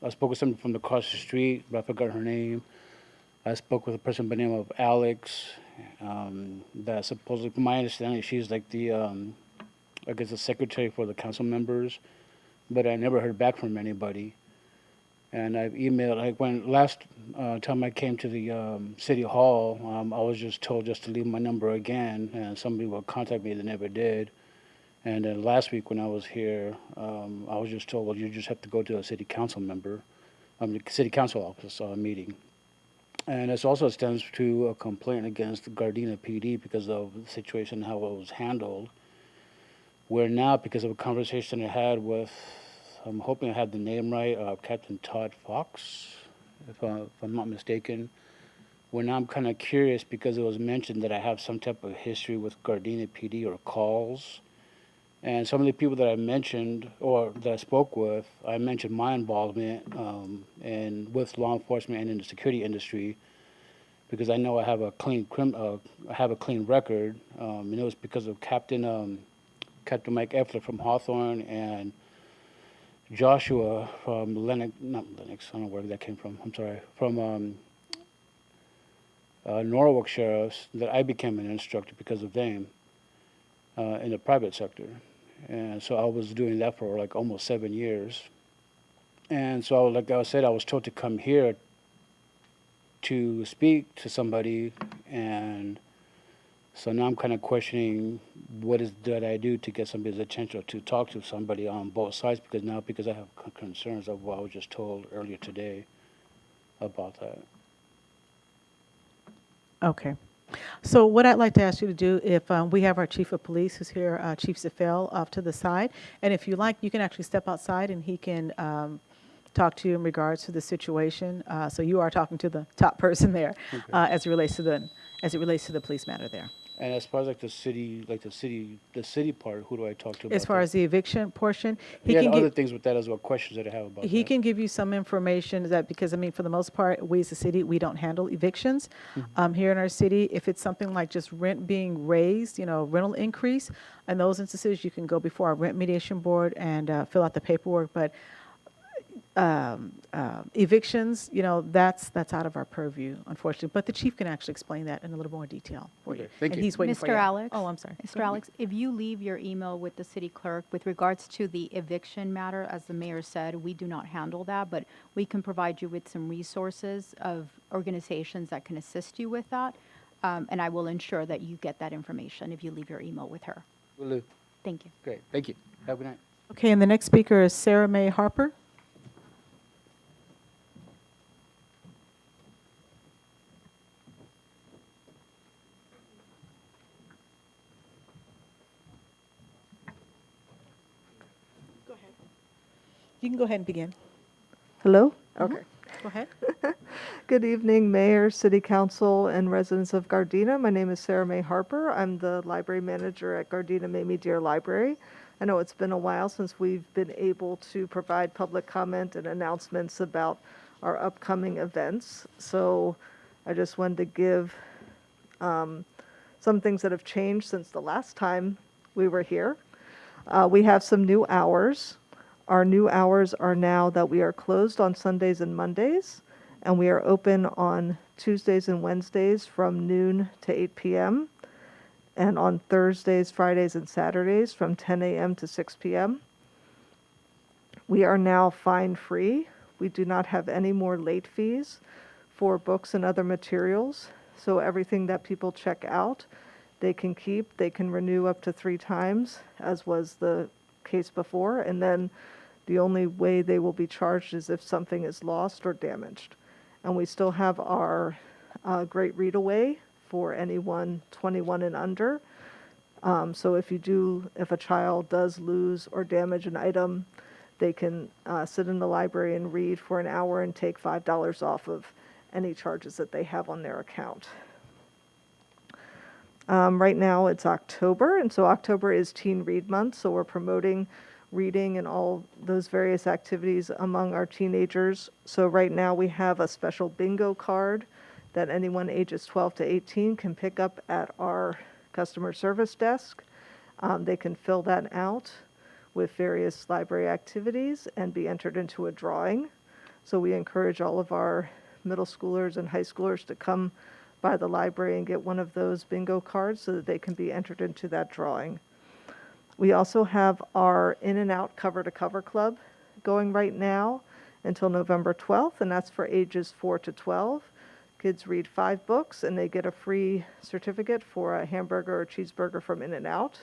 I spoke with somebody from across the street, but I forgot her name. I spoke with a person by the name of Alex. That supposedly, from my understanding, she's like the, I guess, the secretary for the council members. But I never heard back from anybody. And I've emailed, like when last time I came to the city hall, I was just told just to leave my number again, and somebody will contact me. They never did. And then last week when I was here, I was just told, well, you just have to go to a city council member, the city council office meeting. And this also stems to a complaint against Gardena PD because of the situation, how it was handled. Where now, because of a conversation I had with, I'm hoping I had the name right, Captain Todd Fox, if I'm not mistaken. Where now I'm kind of curious because it was mentioned that I have some type of history with Gardena PD or calls. And some of the people that I mentioned or that I spoke with, I mentioned my involvement and with law enforcement and in the security industry, because I know I have a clean record, and it was because of Captain Mike Effler from Hawthorne and Joshua from not Lennox, I don't know where that came from. I'm sorry, from Norwalk Sheriffs, that I became an instructor because of them in the private sector. And so I was doing that for like almost 7 years. And so, like I said, I was told to come here to speak to somebody, and so now I'm kind of questioning what did I do to get somebody's attention or to talk to somebody on both sides, because I have concerns of what I was just told earlier today about that. Okay. So what I'd like to ask you to do, if we have our chief of police who's here, Chief Zafel, off to the side, and if you like, you can actually step outside and he can talk to you in regards to the situation. So you are talking to the top person there as it relates to the police matter there. And as far as like the city part, who do I talk to about As far that? as the eviction portion, he Yeah, can and give. other things with that as well, questions that I have about He that. can give you some information that, because I mean, for the most part, we as a city, we don't handle evictions here in our city. If it's something like just rent being raised, rental increase, in those instances, you can go before our rent mediation board and fill out the paperwork. But evictions, that's out of our purview, unfortunately. But the chief can actually explain that in a little more detail for you. Okay, thank And you. he's waiting for Mr. you. Alex? Oh, I'm sorry. Mr. Alex, if you leave your email with the city clerk with regards to the eviction matter, as the mayor said, we do not handle that, but we can provide you with some resources of organizations that can assist you with that. And I will ensure that you get that information if you leave your email with her. Will do. Thank you. Great, thank you. Have a good night. Okay, and the next speaker is Sarah Mae Harper. You can go ahead and begin. Hello? Okay. Go ahead. Good evening, Mayor, City Council, and residents of Gardena. My name is Sarah Mae Harper. I'm the library manager at Gardena Mamie Deer Library. I know it's been a while since we've been able to provide public comment and announcements about our upcoming events. So I just wanted to give some things that have changed since the last time we were here. We have some new hours. Our new hours are now that we are closed on Sundays and Mondays, and we are open on Tuesdays and Wednesdays from noon to 8 p.m., and on Thursdays, Fridays, and Saturdays from 10 a.m. to 6 p.m. We are now fine-free. We do not have any more late fees for books and other materials, so everything that people check out, they can keep. They can renew up to 3 times, as was the case before, and then the only way they will be charged is if something is lost or damaged. And we still have our Great Read Away for anyone 21 and under. So if a child does lose or damage an item, they can sit in the library and read for an hour and take $5 off of any charges that they have on their account. Right now it's October, and so October is Teen Read Month, so we're promoting reading and all those various activities among our teenagers. So right now we have a special bingo card that anyone ages 12 to 18 can pick up at our customer service desk. They can fill that out with various library activities and be entered into a drawing. So we encourage all of our middle schoolers and high schoolers to come by the library and get one of those bingo cards so that they can be entered into that drawing. We also have our In and Out Cover to Cover Club going right now until November 12th, and that's for ages 4 to 12. Kids read 5 books, and they get a free certificate for a hamburger or cheeseburger from In and Out.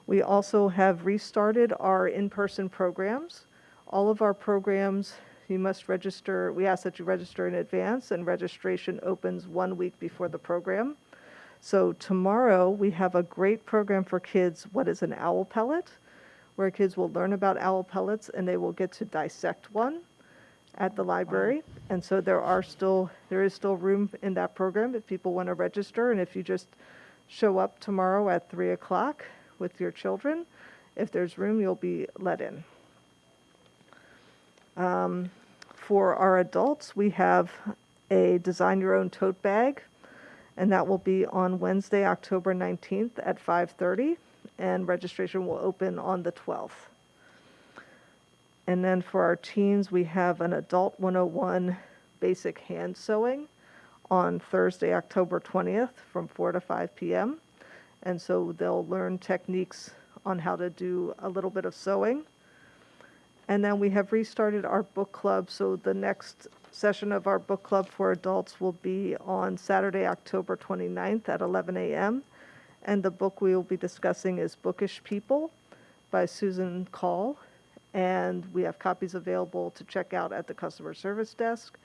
We also have restarted our in-person programs. All of our programs, you must register. We ask that you register in advance, and registration opens 1 week before the program. So tomorrow we have a great program for kids, What is an Owl Pellet? Where kids will learn about owl pellets and they will get to dissect one at the library. And so there is still room in that program if people want to register. And if you just show up tomorrow at 3 o'clock with your children, if there's room, you'll be let in. For our adults, we have a Design Your Own Tote Bag, and that will be on Wednesday, October 19th at 5:30, and registration will open on the 12th. And then for our teens, we have an Adult 101 Basic Hand Sewing on Thursday, October 20th from 4 to 5 p.m. And so they'll learn techniques on how to do a little bit of sewing. And then we have restarted our book club, so the next session of our book club for adults will be on Saturday, October 29th at 11 a.m. And the book we will be discussing is Bookish People by Susan Call. And we have copies available to check out at the customer service desk.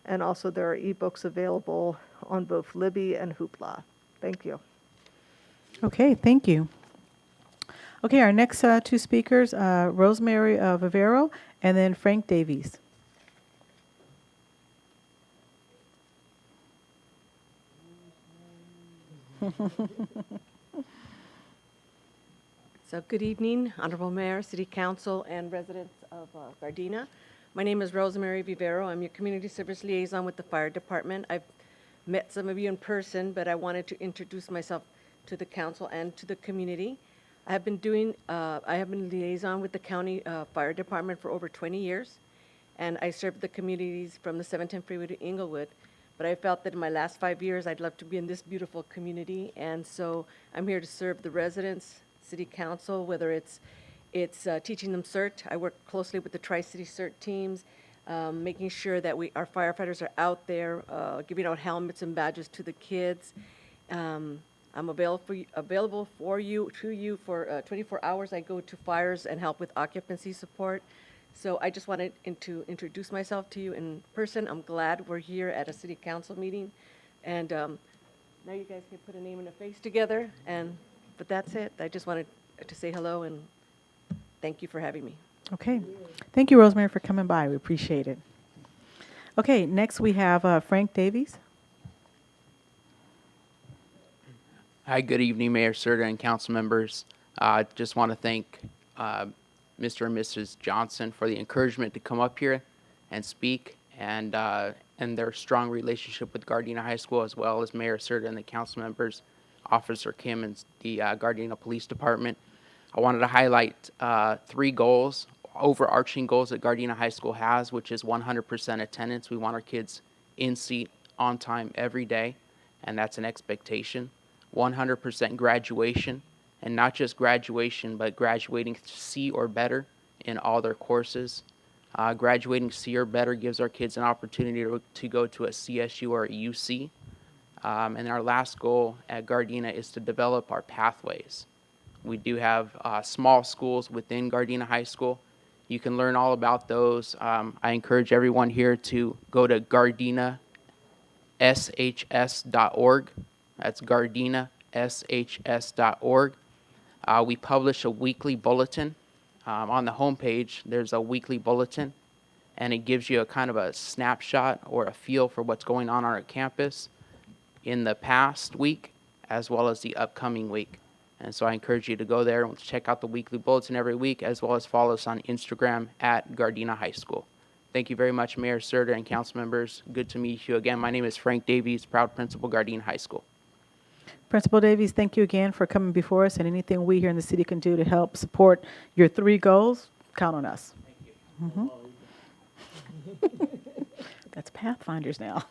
And also there are ebooks available on both Libby and Hoopla. Thank you. Okay, thank you. Okay, our next two speakers, Rosemary Vivero and then Frank Davies. So good evening, Honorable Mayor, City Council, and residents of Gardena. My name is Rosemary Vivero. I'm your Community Service Liaison with the Fire Department. I've met some of you in person, but I wanted to introduce myself to the council and to the community. I have been liaison with the county fire department for over 20 years, and I served the communities from the 710 freeway to Inglewood. But I felt that in my last 5 years, I'd love to be in this beautiful community, and so I'm here to serve the residents, City Council, whether it's teaching them CERT. I work closely with the Tri-City CERT teams, making sure that our firefighters are out there, giving out helmets and badges to the kids. I'm available for you for 24 hours. I go to fires and help with occupancy support. So I just wanted to introduce myself to you in person. I'm glad we're here at a City Council meeting, and now you guys can put a name and a face together. But that's it. I just wanted to say hello and thank you for having me. Okay, thank you, Rosemary, for coming by. We appreciate it. Okay, next we have Frank Davies. Hi, good evening, Mayor Serta and council members. Just want to thank Mr. and Mrs. Johnson for the encouragement to come up here and speak, and their strong relationship with Gardena High School, as well as Mayor Serta and the council members, Officer Kim, and the Gardena Police Department. I wanted to highlight 3 goals, overarching goals that Gardena High School has, which is 100% attendance. We want our kids in seat, on time, every day, and that's an expectation. 100% graduation, and not just graduation, but graduating C or better in all their courses. Graduating C or better gives our kids an opportunity to go to a CSU or a UC. And our last goal at Gardena is to develop our pathways. We do have small schools within Gardena High School. You can learn all about those. I encourage everyone here to go to gardenashs.org. That's gardenashs.org. We publish a weekly bulletin. On the homepage, there's a weekly bulletin, and it gives you a kind of a snapshot or a feel for what's going on our campus in the past week, as well as the upcoming week. And so I encourage you to go there and check out the weekly bulletin every week, as well as follow us on Instagram at Gardena High School. Thank you very much, Mayor Serta and council members. Good to meet you again. My name is Frank Davies, proud principal, Gardena High School. Principal Davies, thank you again for coming before us, and anything we here in the city can do to help support your 3 goals, count on us. Thank you. That's Pathfinders now.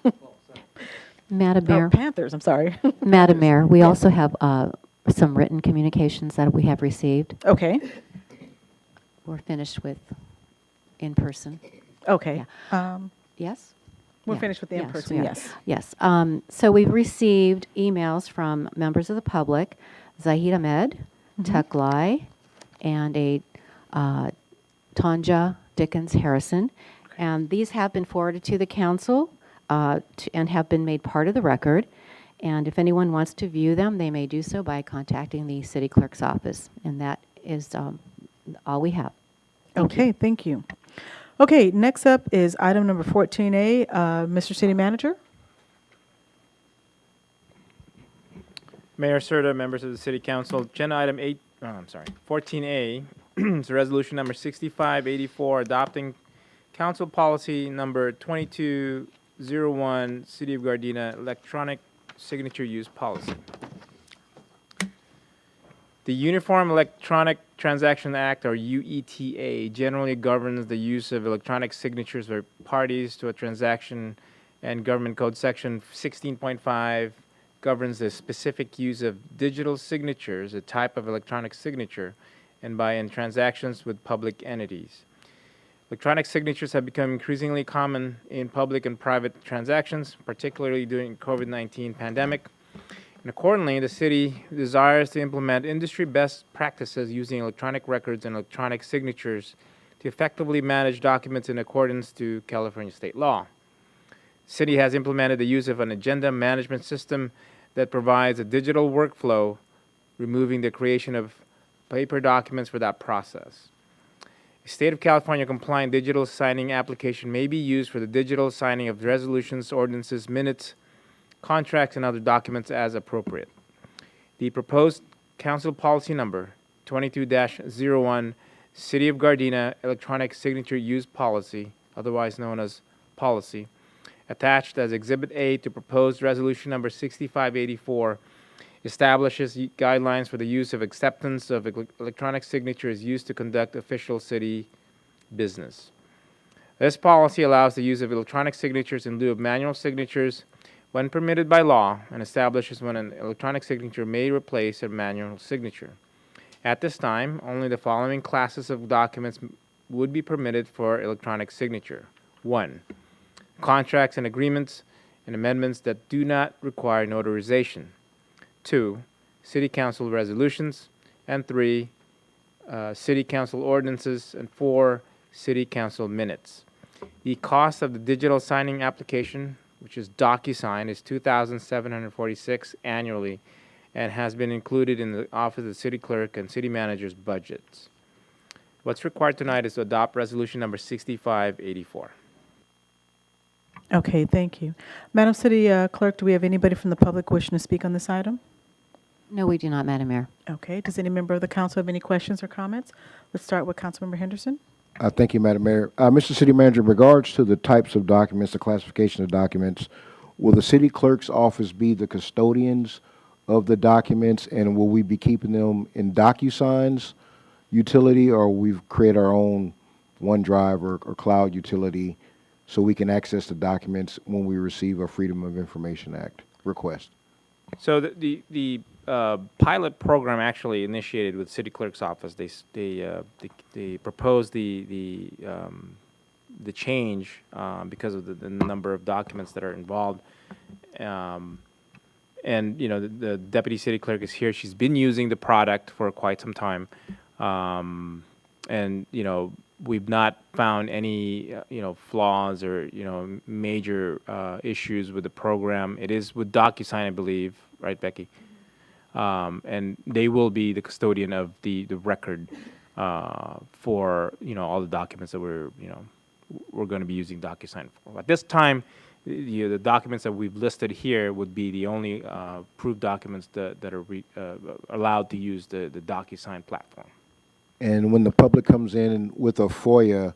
Madam Mayor. Oh, Panthers, I'm sorry. Madam Mayor, we also have some written communications that we have received. Okay. We're finished with in-person. Okay. Yeah. Yes? We're Yeah. finished with the Yes, in-person, we are. yes. Yes. So we've received emails from members of the public, Zahid Ahmed, Tuklai, and a Tanja Dickens Harrison. And these have been forwarded to the council and have been made part of the record. And if anyone wants to view them, they may do so by contacting the city clerk's office. And that is all we have. Okay, thank you. Okay, next up is item number 14A. Mr. City Manager? Mayor Serta, members of the City Council, agenda item 14A is resolution number 6584, adopting council policy number 2201, City of Gardena, electronic signature use policy. The Uniform Electronic Transaction Act, or UETA, generally governs the use of electronic signatures by parties to a transaction, and Government Code Section 16.5 governs the specific use of digital signatures, a type of electronic signature, and in transactions with public entities. Electronic signatures have become increasingly common in public and private transactions, particularly during the COVID-19 pandemic. And accordingly, the city desires to implement industry best practices using electronic records and electronic signatures to effectively manage documents in accordance to California state law. City has implemented the use of an agenda management system that provides a digital workflow, removing the creation of paper documents for that process. A State of California compliant digital signing application may be used for the digital signing of resolutions, ordinances, minutes, contracts, and other documents as appropriate. The proposed council policy number 22-01, City of Gardena Electronic Signature Use Policy, otherwise known as policy, attached as Exhibit A to proposed resolution number 6584, establishes guidelines for the use of acceptance of electronic signatures used to conduct official city business. This policy allows the use of electronic signatures in lieu of manual signatures when permitted by law, and establishes when an electronic signature may replace a manual signature. At this time, only the following classes of documents would be permitted for electronic signature. 1. Contracts and agreements and amendments that do not require notarization. 2. City Council resolutions. And 3. City Council ordinances. And 4. City Council minutes. The cost of the digital signing application, which is DocuSign, is $2,746 annually and has been included in the Office of the City Clerk and City Manager's budgets. What's required tonight is to adopt resolution number 6584. Okay, thank you. Madam City Clerk, do we have anybody from the public wishing to speak on this item? No, we do not, Madam Mayor. Okay, does any member of the council have any questions or comments? Let's start with Councilmember Henderson. Thank you, Madam Mayor. Mr. City Manager, in regards to the types of documents, the classification of documents, will the city clerk's office be the custodians of the documents, and will we be keeping them in DocuSign's utility, or we've created our own OneDrive or cloud utility so we can access the documents when we receive a Freedom of Information Act request? So the pilot program actually initiated with City Clerk's office. They proposed the change because of the number of documents that are involved. And you know, the Deputy City Clerk is here. She's been using the product for quite some time, and you know, we've not found any flaws or major issues with the program. It is with DocuSign, I believe, right, Becky? And they will be the custodian of the record for all the documents that we're going to be using DocuSign for. At this time, the documents that we've listed here would be the only approved documents that are allowed to use the DocuSign platform. And when the public comes in with a FOIA,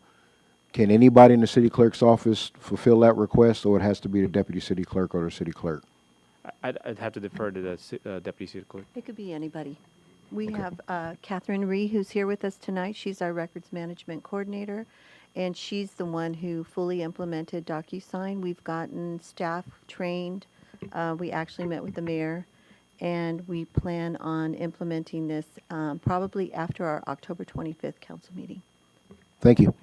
can anybody in the city clerk's office fulfill that request, or it has to be the deputy city clerk or the city clerk? I'd have to defer to the deputy city clerk. It could be anybody. We have Catherine Rhee, who's here with us tonight. She's our records management coordinator, and she's the one who fully implemented DocuSign. We've gotten staff trained. We actually met with the mayor, and we plan on implementing this probably after our October 25th council meeting. Thank you.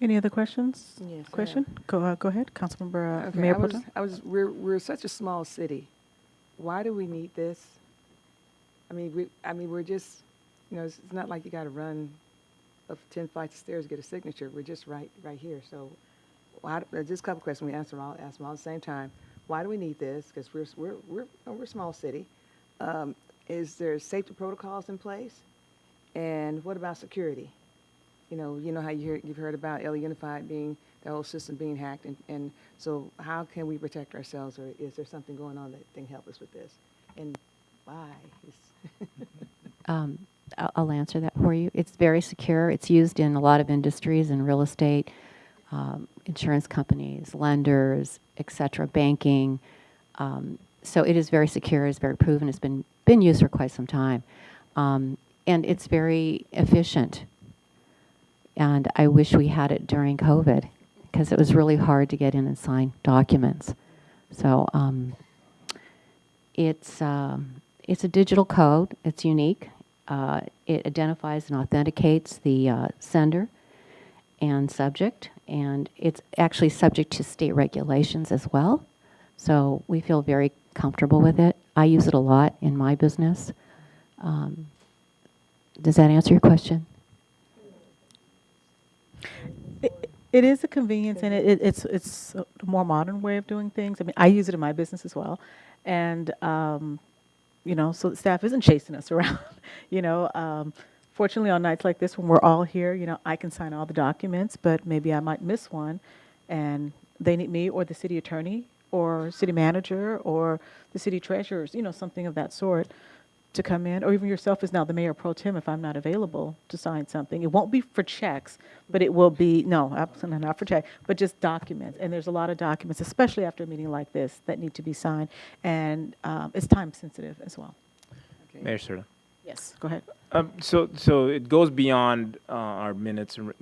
Any other questions? Yes. Question? Go ahead, Councilmember Okay, Mayor Pro Tem. we're such a small city. Why do we need this? I mean, we're just, it's not like you got to run up 10 flights of stairs to get a signature. We're just right here. So, just a couple questions. We ask them all at the same time. Why do we need this? Because we're a small city. Is there safety protocols in place? And what about security? You know how you've heard about LA Unified being, the whole system being hacked, and so how can we protect ourselves, or is there something going on that can help us with this? And why? I'll answer that for you. It's very secure. It's used in a lot of industries, in real estate, insurance companies, lenders, etc., banking. So it is very secure. It's very proven. It's been used for quite some time, and it's very efficient. And I wish we had it during COVID, because it was really hard to get in and sign documents. So it's a digital code. It's unique. It identifies and authenticates the sender and subject, and it's actually subject to state regulations as well. So we feel very comfortable with it. I use it a lot in my business. Does that answer your question? It is a convenience, and it's a more modern way of doing things. I mean, I use it in my business as well, and so the staff isn't chasing us around. Fortunately, on nights like this, when we're all here, I can sign all the documents, but maybe I might miss one, and they need me or the city attorney or city manager or the city treasurers, something of that sort, to come in, or even yourself as now the mayor pro tem if I'm not available to sign something. It won't be for checks, but it will be, no, absolutely not for check, but just documents. And there's a lot of documents, especially after a meeting like this, that need to be signed. And it's time sensitive as well. Mayor Serta. Yes, go ahead. So it goes beyond our minutes and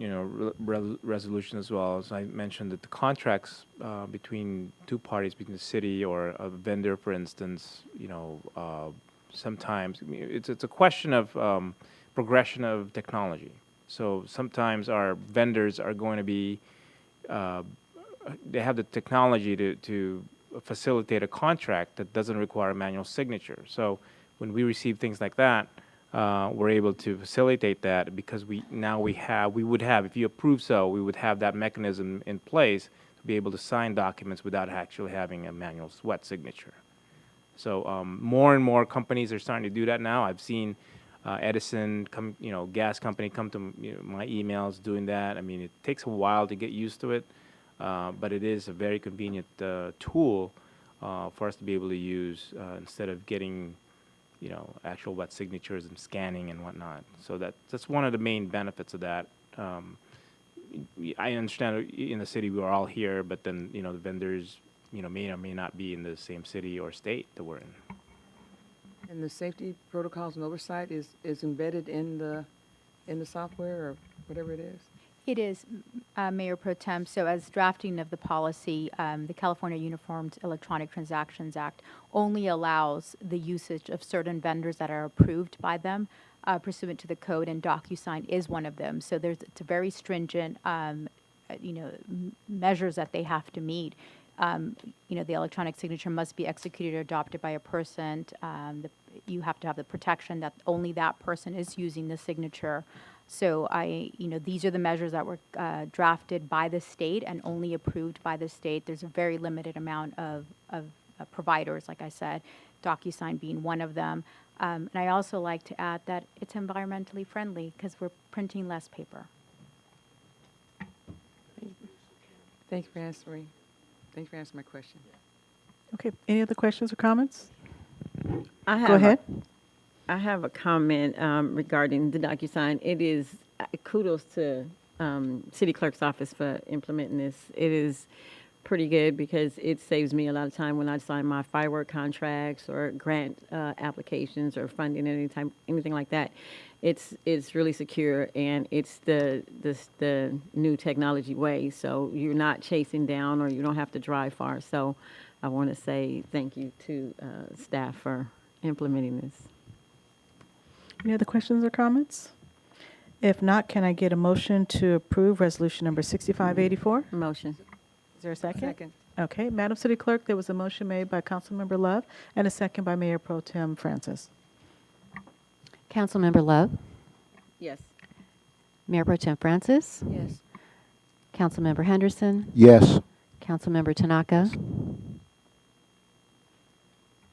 resolution as well. As I mentioned, that the contracts between two parties, between the city or a vendor, for instance, sometimes it's a question of progression of technology. So sometimes our vendors are going to be they have the technology to facilitate a contract that doesn't require a manual signature. So when we receive things like that, we're able to facilitate that because we would have, if you approve so, we would have that mechanism in place to be able to sign documents without actually having a manual sweat signature. So more and more companies are starting to do that now. I've seen Edison gas company come to my emails doing that. I mean, it takes a while to get used to it, but it is a very convenient tool for us to be able to use instead of getting actual wet signatures and scanning and whatnot. So that's one of the main benefits of that. I understand in the city we are all here, but then the vendors may or may not be in the same city or state that we're in. And the safety protocols and oversight is embedded in the software or whatever it is? It is, Mayor Pro Tem. So as drafting of the policy, the California Uniform Electronic Transactions Act only allows the usage of certain vendors that are approved by them pursuant to the code, and DocuSign is one of them. So it's a very stringent, measures that they have to meet. The electronic signature must be executed or adopted by a person. You have to have the protection that only that person is using the signature. So these are the measures that were drafted by the state and only approved by the state. There's a very limited amount of providers, like I said, DocuSign being one of them. And I also like to add that it's environmentally friendly because we're printing less paper. Thank you for answering. Thank you for answering my question. Okay, any other questions or comments? Go Go ahead. I have a comment regarding the DocuSign. It is kudos to City Clerk's office for implementing this. It is pretty good because it saves me a lot of time when I sign my firework contracts or grant applications or funding anything like that. It's really secure, and it's the new technology way. So you're not chasing down, or you don't have to drive far. So I want to say thank you to staff for implementing this. Any other questions or comments? If not, can I get a motion to approve resolution number 6584? Motion. Is there a second? Second. Okay, Madam City Clerk, there was a motion made by Councilmember Love and a second by Mayor Pro Tem Francis. Councilmember Love, Yes. Mayor Pro Tem Francis, Yes. Councilmember Henderson, Yes. Councilmember Tanaka.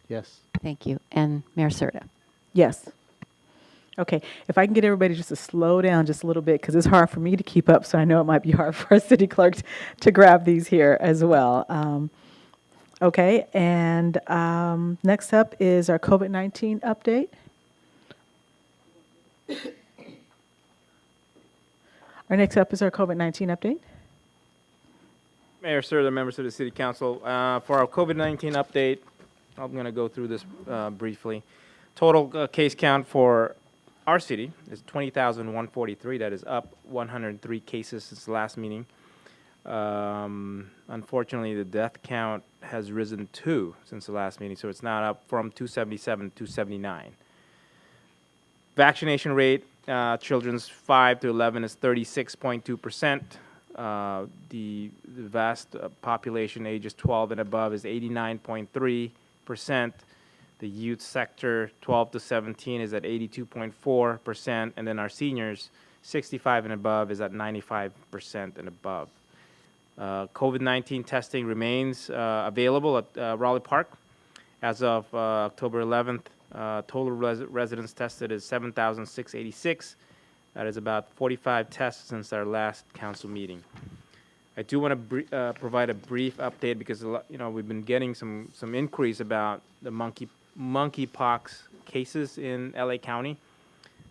Yes. Thank you. And Mayor Serta. Yes. Okay, if I can get everybody just to slow down just a little bit, because it's hard for me to keep up, so I know it might be hard for our city clerk to grab these here as well. Okay, and next up is our COVID-19 update. Our next up is our COVID-19 update. Mayor Serta, members of the City Council, for our COVID-19 update, I'm going to go through this briefly. Total case count for our city is 20,143. That is up 103 cases since the last meeting. Unfortunately, the death count has risen 2 since the last meeting, so it's now up from 277 to 279. Vaccination rate, children's 5 to 11 is 36.2%. The vast population ages 12 and above is 89.3%. The youth sector, 12 to 17, is at 82.4%, and then our seniors, 65 and above, is at 95% and above. COVID-19 testing remains available at Raleigh Park. As of October 11th, total residents tested is 7,686. That is about 45 tests since our last council meeting. I do want to provide a brief update because we've been getting some inquiries about the monkeypox cases in LA County.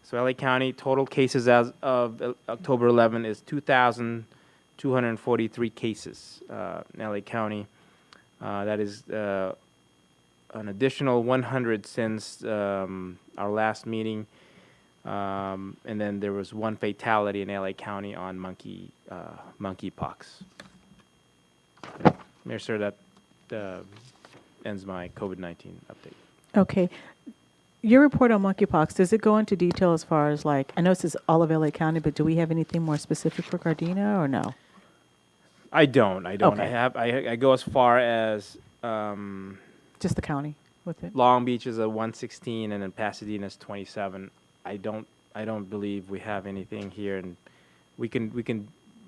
So LA County total cases as of October 11 is 2,243 cases in LA County. That is an additional 100 since our last meeting. And then there was one fatality in LA County on monkeypox. Mayor, sir, that ends my COVID-19 update. Okay. Your report on monkeypox, does it go into detail as far as I know this is all of LA County, but do we have anything more specific for Gardena or no? I don't. Okay. I go as far as Just the county with it? Long Beach is a 116 and then Pasadena is 27. I don't believe we have anything here, and we can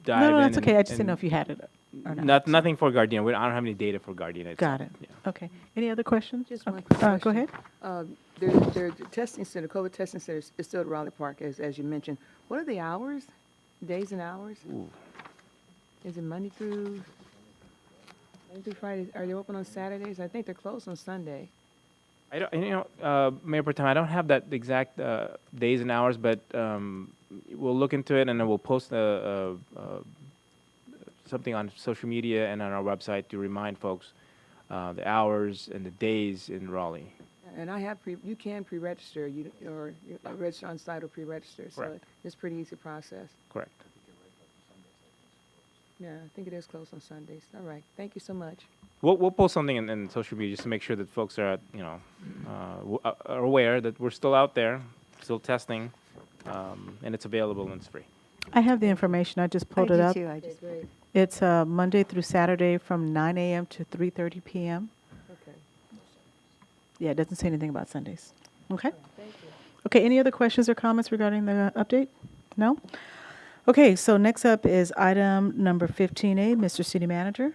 dive in. No, that's okay. I just didn't know if you had it or not. Nothing for Gardena. I don't have any data for Gardena itself. Got it. Yeah. Okay. Any other questions? Just one Okay. quick Go question. ahead. Their testing center, COVID testing center is still at Raleigh Park, as you mentioned. What are the hours, days and hours? Ooh. Is it Monday through Friday? Are they open on Saturdays? I think they're closed on Sunday. I don't, Mayor Pro Tem, I don't have that exact days and hours, but we'll look into it and then we'll post something on social media and on our website to remind folks the hours and the days in Raleigh. And I have you can pre-register, or register on site or pre-register, so Correct. it's a pretty easy process. Correct. Yeah, I think it is closed on Sundays. All right, thank you so much. We'll post something in social media just to make sure that folks are are aware that we're still out there, still testing, and it's available and it's free. I have the information. I just pulled it up. I just It's Monday through Saturday from 9 a.m. to 3:30 p.m. Okay. Yeah, it doesn't say anything about Sundays. Okay. Thank you. Okay, any other questions or comments regarding the update? No? Okay, so next up is item number 15A, Mr. City Manager.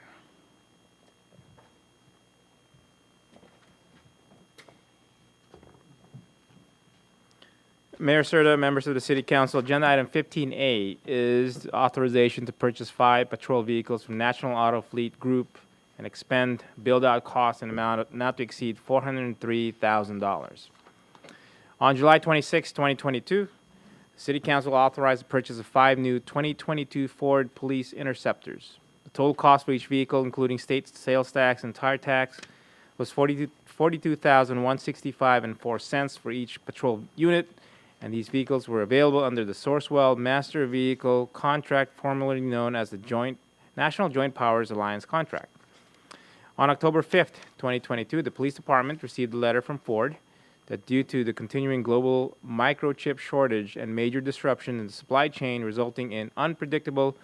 Mayor Serta, members of the City Council, agenda item 15A is authorization to purchase 5 patrol vehicles from National Auto Fleet Group and expend build-out costs in amount not to exceed $403,000. On July 26, 2022, the City Council authorized the purchase of 5 new 2022 Ford Police Interceptors. The total cost for each vehicle, including state sales tax and tire tax, was $42,165.04 for each patrol unit, and these vehicles were available under the Sourcewell Master Vehicle Contract, formerly known as the National Joint Powers Alliance Contract. On October 5th, 2022, the Police Department received a letter from Ford that due to the continuing global microchip shortage and major disruption in the supply chain resulting in unpredictable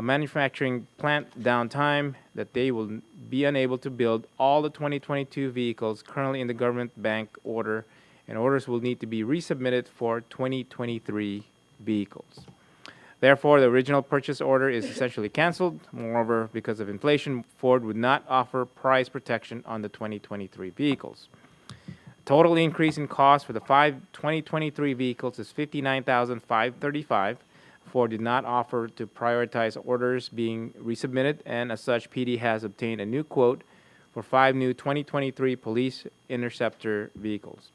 manufacturing plant downtime, that they will be unable to build all the 2022 vehicles currently in the government bank order, and orders will need to be resubmitted for 2023 vehicles. Therefore, the original purchase order is essentially canceled. Moreover, because of inflation, Ford would not offer price protection on the 2023 vehicles. Total increase in cost for the 5 2023 vehicles is $59,535. Ford did not offer to prioritize orders being resubmitted, and as such, PD has obtained a new quote for 5 new 2023 Police Interceptor vehicles.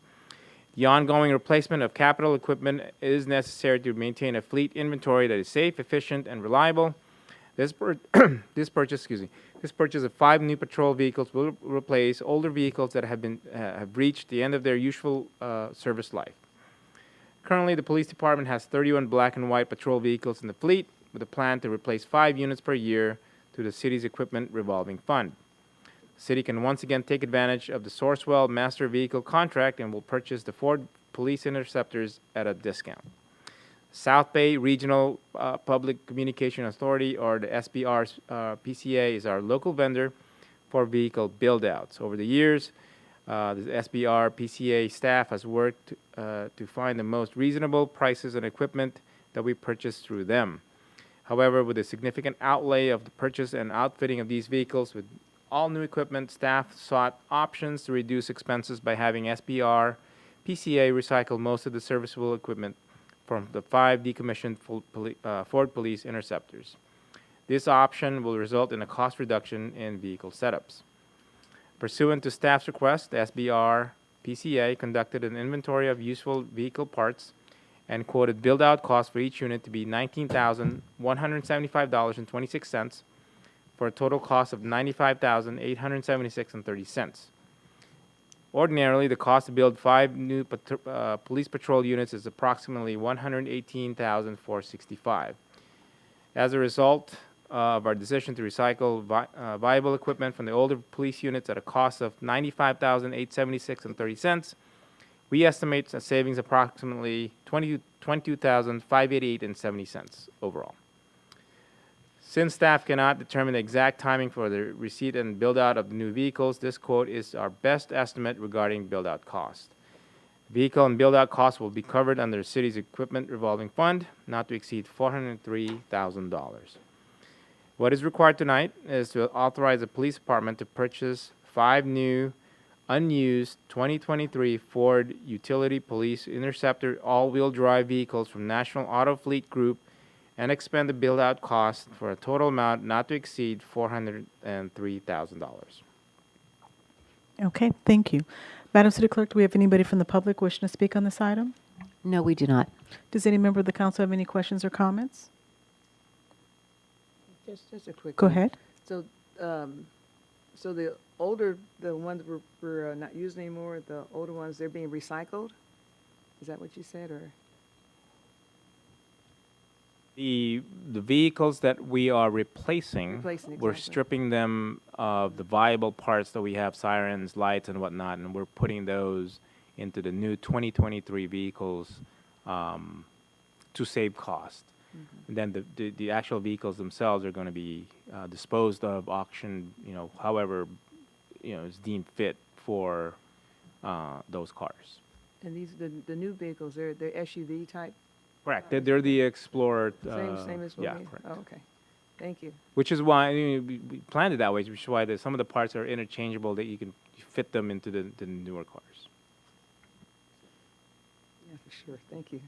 The ongoing replacement of capital equipment is necessary to maintain a fleet inventory that is safe, efficient, and reliable. This purchase of 5 new patrol vehicles will replace older vehicles that have reached the end of their useful service life. Currently, the police department has 31 black and white patrol vehicles in the fleet, with a plan to replace 5 units per year through the city's equipment revolving fund. The city can once again take advantage of the Sourcewell Master Vehicle Contract and will purchase the Ford Police Interceptors at a discount. South Bay Regional Public Communication Authority, or the SBR PCA, is our local vendor for vehicle build-outs. Over the years, the SBR PCA staff has worked to find the most reasonable prices on equipment that we purchase through them. However, with a significant outlay of the purchase and outfitting of these vehicles with all new equipment, staff sought options to reduce expenses by having SBR PCA recycle most of the serviceable equipment from the 5 decommissioned Ford Police Interceptors. This option will result in a cost reduction in vehicle setups. Pursuant to staff's request, the SBR PCA conducted an inventory of useful vehicle parts and quoted build-out costs for each unit to be $19,175.26 for a total cost of $95,876.30. Ordinarily, the cost to build 5 new police patrol units is approximately $118,465. As a result of our decision to recycle viable equipment from the older police units at a cost of $95,876.30, we estimate a savings approximately $22,588.70 overall. Since staff cannot determine the exact timing for the receipt and build-out of the new vehicles, this quote is our best estimate regarding build-out cost. Vehicle and build-out costs will be covered under the city's equipment revolving fund, not to exceed $403,000. What is required tonight is to authorize the police department to purchase 5 new, unused 2023 Ford Utility Police Interceptor all-wheel drive vehicles from National Auto Fleet Group and expend the build-out cost for a total amount not to exceed $403,000. Okay, thank you. Madam City Clerk, do we have anybody from the public wishing to speak on this item? No, we do not. Does any member of the council have any questions or comments? Just a quick Go one. ahead. So, so the ones we're not using anymore, the older ones, they're being recycled? Is that what you said, or? The vehicles that we are replacing, we're exactly. stripping them of the viable parts that we have, sirens, lights, and whatnot, and we're putting those into the new 2023 vehicles to save cost. And then the actual vehicles themselves are going to be disposed of, auctioned, however, is deemed fit for those cars. And these, the new vehicles, they're SUV type? Correct. They're the Explorer. Same as what yeah, we, correct. oh, okay. Thank you. Which is why we planned it that way, which is why some of the parts are interchangeable, that you can fit them into the newer cars. Yeah, for sure. Thank you.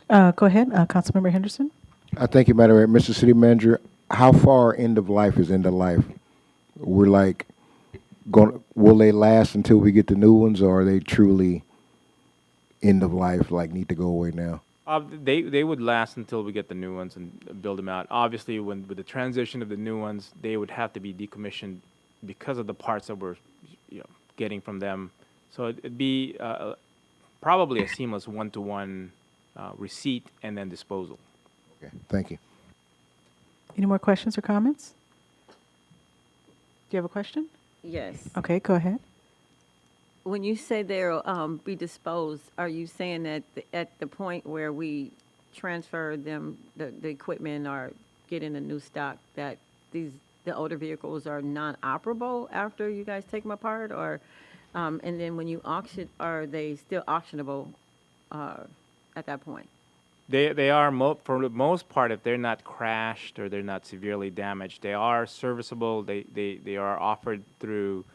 Go ahead, Councilmember Henderson. Thank you, Madam Mayor. Mr. City Manager, how far end of life is end of life? We're like, will they last until we get the new ones, or are they truly end of life, like need to go away now? They would last until we get the new ones and build them out. Obviously, with the transition of the new ones, they would have to be decommissioned because of the parts that we're getting from them. So it'd be probably a seamless one-to-one receipt and then disposal. Okay, thank you. Any more questions or comments? Do you have a question? Yes. Okay, go ahead. When you say they'll be disposed, are you saying that at the point where we transfer them, the equipment, or get in a new stock, that the older vehicles are non-operable after you guys take them apart, or and then when you auction, are they still auctionable at that point? They are, for the most part, if they're not crashed or they're not severely damaged, they are serviceable. They are offered through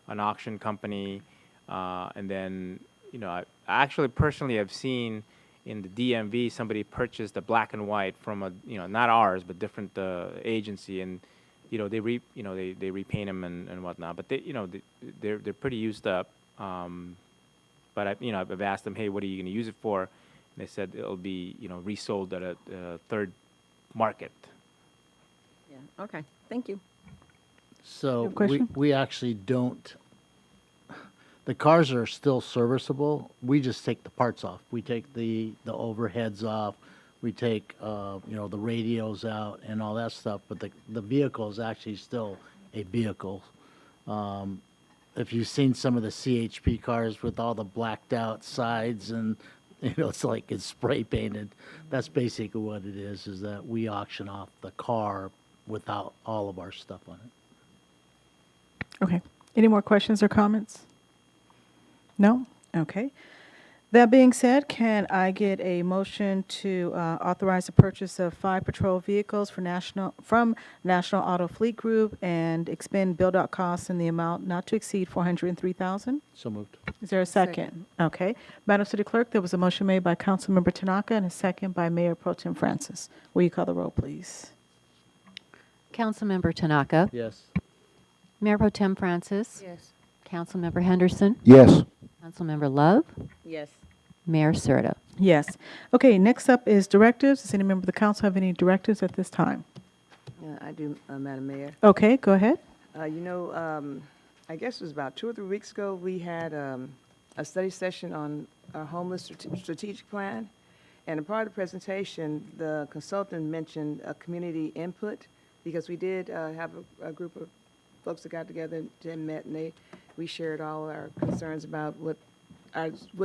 an auction company. And then, I actually personally have seen in the DMV somebody purchased a black and white from not ours, but different agency, and they repaint them and whatnot. But they're pretty used up. But I've asked them, hey, what are you going to use it for? And they said it'll be resold at a third market. Yeah. Okay. Thank you. So question? we actually don't. The cars are still serviceable. We just take the parts off. We take the overheads off. We take the radios out and all that stuff. But the vehicle is actually still a vehicle. If you've seen some of the CHP cars with all the blacked out sides and it's like it's spray painted, that's basically what it is that we auction off the car without all of our stuff on it. Okay. Any more questions or comments? No? Okay. That being said, can I get a motion to authorize the purchase of 5 patrol vehicles from National Auto Fleet Group and expend build-out costs in the amount not to exceed $403,000? So moved. Is there a second? Okay. Madam City Clerk, there was a motion made by Councilmember Tanaka and a second by Mayor Pro Tem Francis. Will you call the roll, please? Councilmember Tanaka. Yes. Mayor Pro Tem Francis. Yes. Councilmember Henderson. Yes. Councilmember Love. Yes. Mayor Serta. Yes. Okay, next up is directives. Does any member of the council have any directives at this time? I do, Madam Mayor. Okay, go ahead. I guess it was about 2 or 3 weeks ago, we had a study session on our homeless strategic plan. And a part of the presentation, the consultant mentioned community input, because we did have a group of folks that got together and met, and we shared all our concerns about what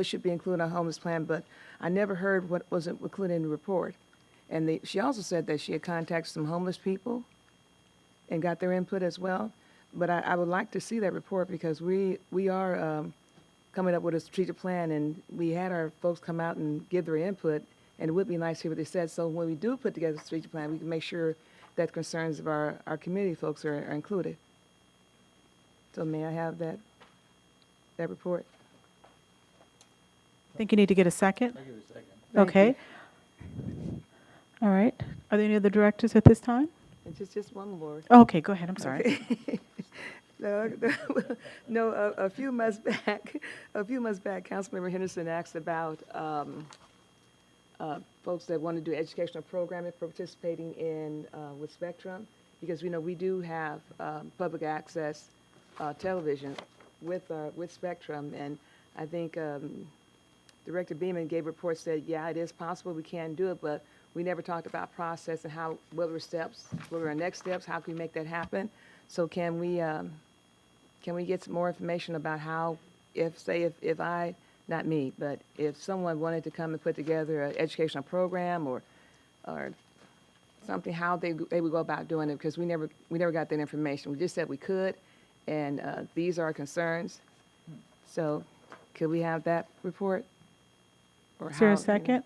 should be included in our homeless plan, but I never heard what wasn't included in the report. And she also said that she had contacted some homeless people and got their input as well. But I would like to see that report, because we are coming up with a strategic plan, and we had our folks come out and give their input, and it would be nice to hear what they said. So when we do put together a strategic plan, we can make sure that concerns of our community folks are included. So may I have that report? I think you need to get a second. Thank Okay. All right. Are there any other directives at this time? And just one more. Okay, go ahead. I'm sorry. Okay. No, a few months back, Councilmember Henderson asked about folks that want to do educational programming participating in with Spectrum, because we do have public access television with Spectrum, and I think Director Beeman gave reports, said, yeah, it is possible, we can do it, but we never talked about process and what were our next steps, how can we make that happen? So can we get some more information about how, if not me, but if someone wanted to come and put together an educational program or something, how they would go about doing it, because we never got that information. We just said we could, and these are our concerns. So could we have that report? Or Is there how, a second?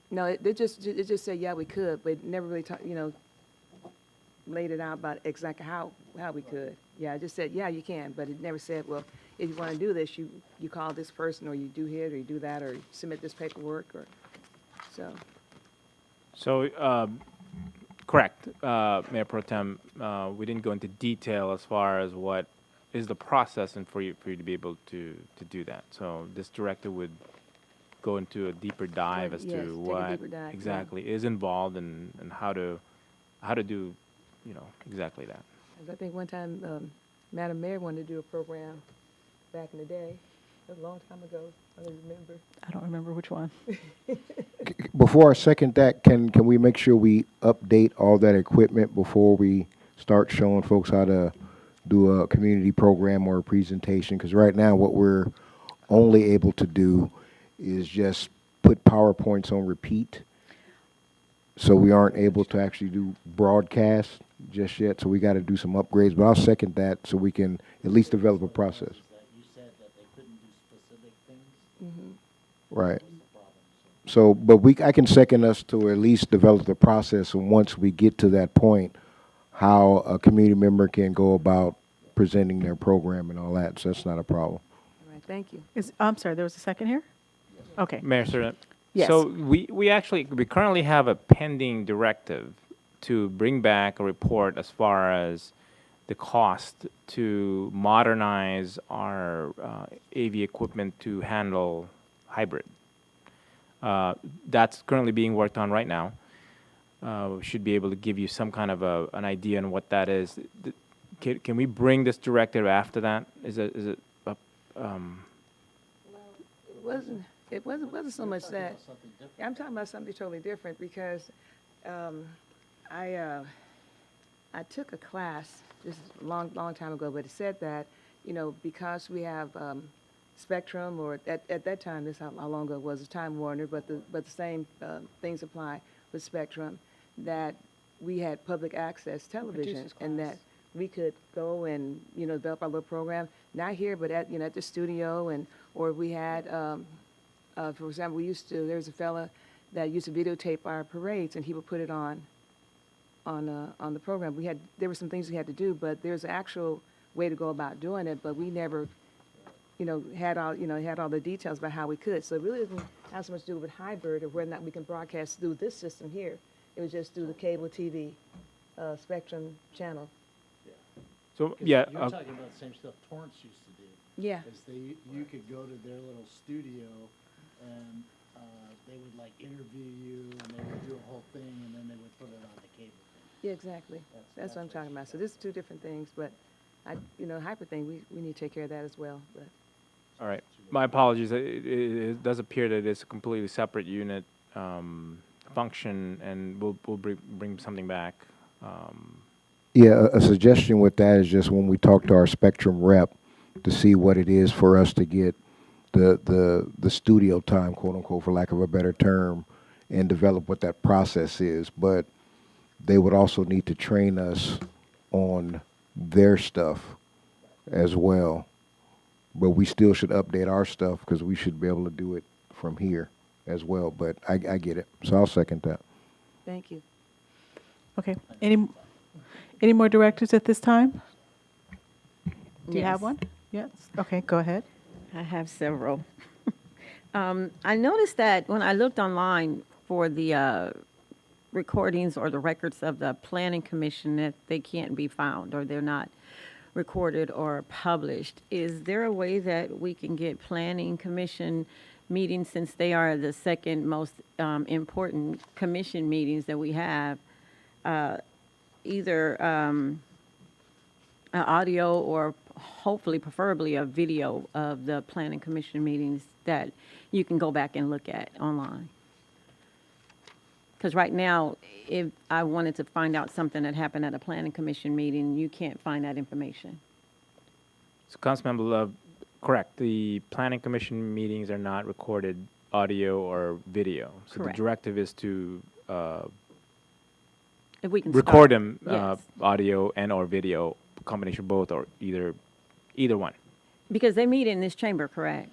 No, it just said, yeah, we could, but it never really laid it out about exactly how we could. Yeah, it just said, yeah, you can, but it never said, well, if you want to do this, you call this person, or you do it, or you do that, or you submit this paperwork, or so. So, correct, Mayor Pro Tem, we didn't go into detail as far as what is the process and for you to be able to do that. So this directive would go into a deeper dive as Yes, to take a what deeper dive, yeah. exactly is involved and how to do, exactly that. 'Cause I think one time, Madam Mayor wanted to do a program back in the day. It was a long time ago. I don't remember. I don't remember which one. Before I second that, can we make sure we update all that equipment before we start showing folks how to do a community program or a presentation? Because right now, what we're only able to do is just put PowerPoints on repeat. So we aren't able to actually do broadcast just yet. So we got to do some upgrades. But I'll second that so we can at least develop a process. You said that they couldn't do specific things. Right. So, but I can second us to at least develop the process, and once we get to that point, how a community member can go about presenting their program and all that. So that's not a problem. All right, thank you. I'm sorry, there was a second here? Okay. Mayor Serta. Yes. So we currently have a pending directive to bring back a report as far as the cost to modernize our AV equipment to handle hybrid. That's currently being worked on right now. We should be able to give you some kind of an idea on what that is. Can we bring this directive after that? Is it? It wasn't so much that. I'm talking about something totally different, because I took a class just a long time ago, but it said that, because we have Spectrum, or at that time, this how long ago it was, Time Warner, but the same things apply with Spectrum, that we had public access television, and that we could go and, develop our little program, not here, but at, at the studio, or we had, for example, there was a fella that used to videotape our parades, and he would put it on the program. There were some things we had to do, but there's an actual way to go about doing it, but we never, had all the details about how we could. So it really doesn't have so much to do with hybrid or whether or not we can broadcast through this system here. It was just through the cable TV Spectrum channel. So, yeah. You're talking about the same stuff Torrance used to do. Yeah. Is you could go to their little studio and they would like interview you and they would do a whole thing and then they would put it on the cable thing. Yeah, exactly. That's what I'm talking about. So there's two different things, but hybrid thing, we need to take care of that as well. But All right. My apologies. It does appear that it's a completely separate unit function, and we'll bring something back. Yeah, a suggestion with that is just when we talk to our Spectrum rep to see what it is for us to get the studio time, quote unquote, for lack of a better term, and develop what that process is. But they would also need to train us on their stuff as well. But we still should update our stuff because we should be able to do it from here as well. But I get it. So I'll second that. thank you. Okay. Any more directives at this time? Do you have Yes. one? Yes. Okay, go ahead. I have several. I noticed that when I looked online for the recordings or the records of the Planning Commission, that they can't be found or they're not recorded or published. Is there a way that we can get Planning Commission meetings, since they are the second most important commission meetings that we have, either audio or hopefully preferably a video of the Planning Commission meetings that you can go back and look at online? Because right now, if I wanted to find out something that happened at a Planning Commission meeting, you can't find that information. So, Councilmember Love, correct. The Planning Commission meetings are not recorded audio or video. So Correct. the directive is to If we can record start. them, Yes. audio and or video, combination of both, or either one. Because they meet in this chamber, correct?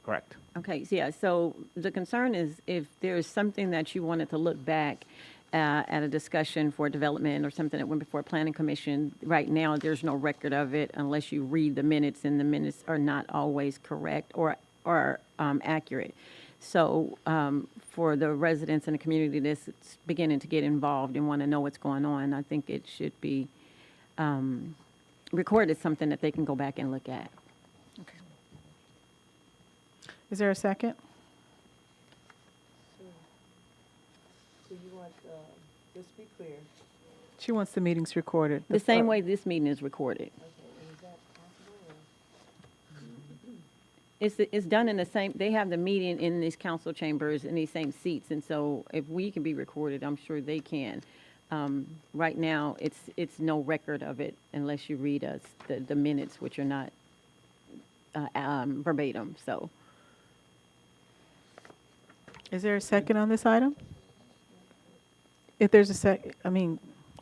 Correct. Okay, so yeah, so the concern is if there's something that you wanted to look back at a discussion for development or something that went before Planning Commission, right now, there's no record of it unless you read the minutes, and the minutes are not always correct or accurate. So for the residents in the community that's beginning to get involved and want to know what's going on, I think it should be recorded, something that they can go back and look at. Is there a second? So you want, just be clear. She wants the meetings recorded. The same way this meeting is recorded. It's done in the same, they have the meeting in these council chambers in these same seats, and so if we can be recorded, I'm sure they can. Right now, it's no record of it unless you read us the minutes, which are not verbatim, so. Is there a second on this item? If there's a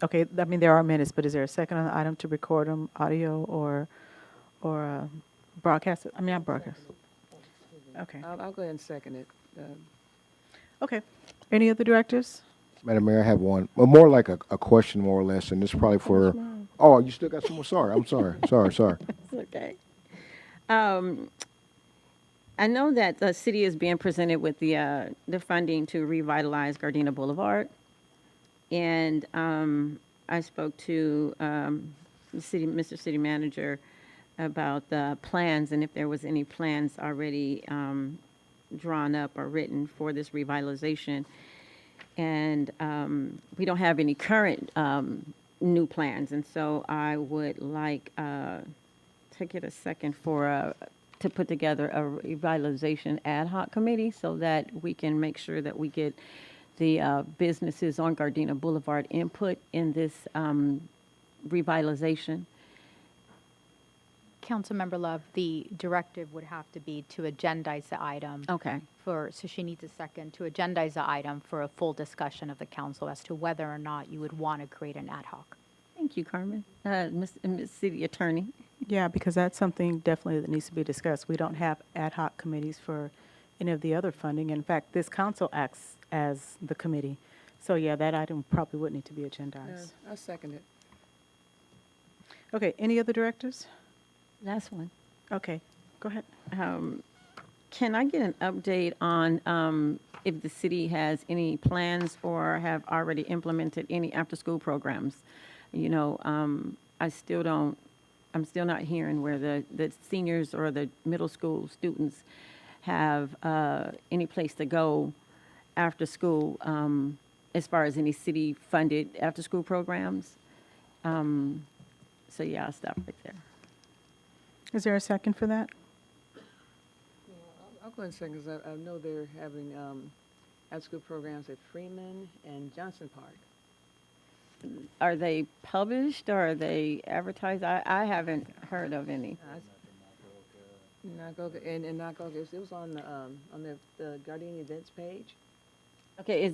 okay, there are minutes, but is there a second on the item to record them, audio or broadcast? Not broadcast. Okay. I'll go ahead and second it. Okay. Any other directives? Madam Mayor, I have one. Well, more like a question, more or less, and this is probably for. Oh, you still got some more. Sorry, I'm sorry. Sorry. It's okay. I know that the city is being presented with the funding to revitalize Gardena Boulevard. And I spoke to Mr. City Manager about the plans and if there was any plans already drawn up or written for this revitalization. And we don't have any current new plans. And so I would like to get a second to put together a revitalization ad hoc committee so that we can make sure that we get the businesses on Gardena Boulevard input in this revitalization. Councilmember Love, the directive would have to be to agendize the item. Okay. So she needs a second to agendize the item for a full discussion of the council as to whether or not you would want to create an ad hoc. Thank you, Carmen. Ms. City Attorney. Yeah, because that's something definitely that needs to be discussed. We don't have ad hoc committees for any of the other funding. In fact, this council acts as the committee. So yeah, that item probably would need to be agendized. I second it. Okay, any other directives? Last one. Okay, go ahead. Can I get an update on if the city has any plans or have already implemented any after-school programs? You know, I'm still not hearing where the seniors or the middle school students have any place to go after school as far as any city-funded after-school programs. So yeah, I'll stop right there. Is there a second for that? I'll go ahead and second, because I know they're having after-school programs at Freeman and Johnson Park. Are they published or are they advertised? I haven't heard of any. Nagoga, and Nagoga, it was on the Guardian events page. Okay, are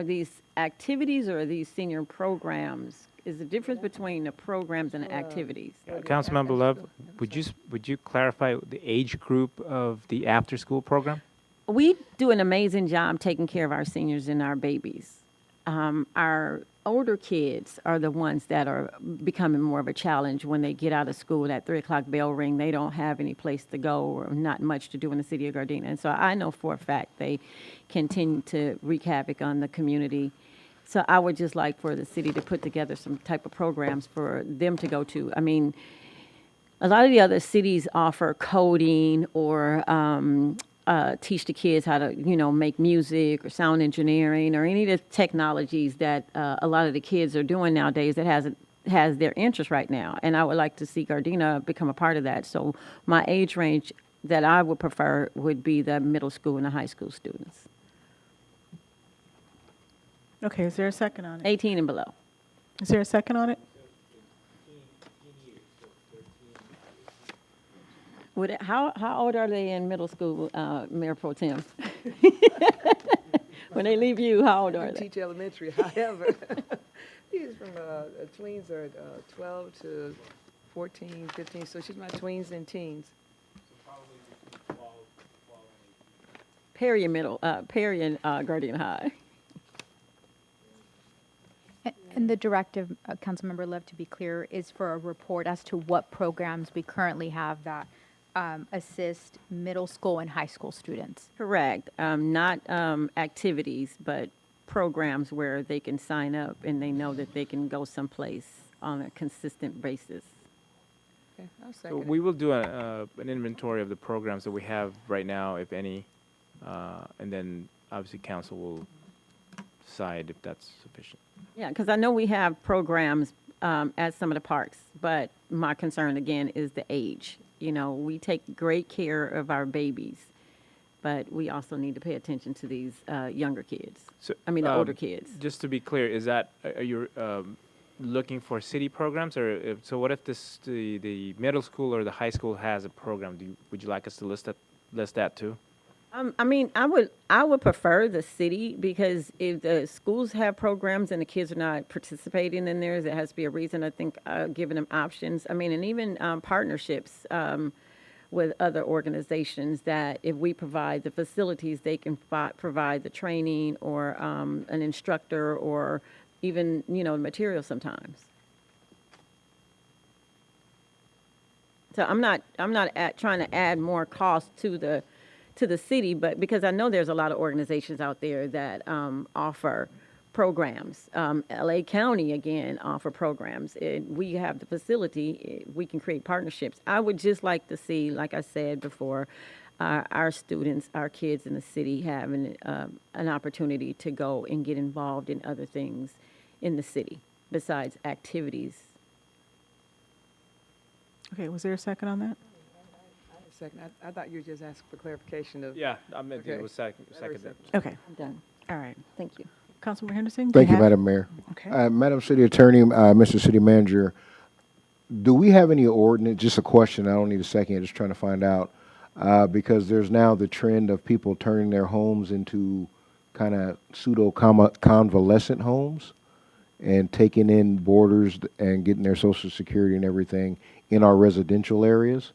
these activities or are these senior programs? Is the difference between the programs and the activities? Councilmember Love, would you clarify the age group of the after-school program? We do an amazing job taking care of our seniors and our babies. Our older kids are the ones that are becoming more of a challenge when they get out of school. That 3 o'clock bell ring, they don't have any place to go or not much to do in the city of Gardena. And so I know for a fact they continue to wreak havoc on the community. So I would just like for the city to put together some type of programs for them to go to. I mean, a lot of the other cities offer coding or teach the kids how to, make music or sound engineering or any of the technologies that a lot of the kids are doing nowadays that has their interest right now. And I would like to see Gardena become a part of that. So my age range that I would prefer would be the middle school and the high school students. Okay, is there a second on it? 18 and below. Is there a second on it? How old are they in middle school, Mayor Pro Tem? When they leave you, how old are they? Teach elementary, however. These from tweens are 12 to 14, 15, so she's my tweens and teens. Perry and Guardian High. And the directive, Councilmember Love, to be clear, is for a report as to what programs we currently have that assist middle school and high school students. Correct. Not activities, but programs where they can sign up and they know that they can go someplace on a consistent basis. Okay, I'll So second we will do an inventory of the programs that we have right now, if any, and then obviously council will decide if that's sufficient. Yeah, because I know we have programs at some of the parks, but my concern again is the age. We take great care of our babies, but we also need to pay attention to these younger kids. The older kids. Just to be clear, are you looking for city programs, or so what if the middle school or the high school has a program? Would you like us to list that too? I would prefer the city, because if the schools have programs and the kids are not participating in theirs, there has to be a reason. I think giving them options. And even partnerships with other organizations that if we provide the facilities, they can provide the training or an instructor or even, material sometimes. So I'm not trying to add more cost to the city, but because I know there's a lot of organizations out there that offer programs. LA County, again, offer programs. We have the facility. We can create partnerships. I would just like to see, like I said before, our students, our kids in the city having an opportunity to go and get involved in other things in the city besides activities. Okay, was there a second on that? Second, I thought you were just asking for clarification of. Yeah, I meant to. It was second. Okay, I'm done. all right. Thank you. Councilmember Henderson? Thank you, have- Madam Mayor. Okay. Madam City Attorney, Mr. City Manager, do we have any ordinance, just a question, I don't need a second, just trying to find out, because there's now the trend of people turning their homes into kind of pseudo-convalescent homes. and taking in boarders and getting their social security and everything in our residential areas.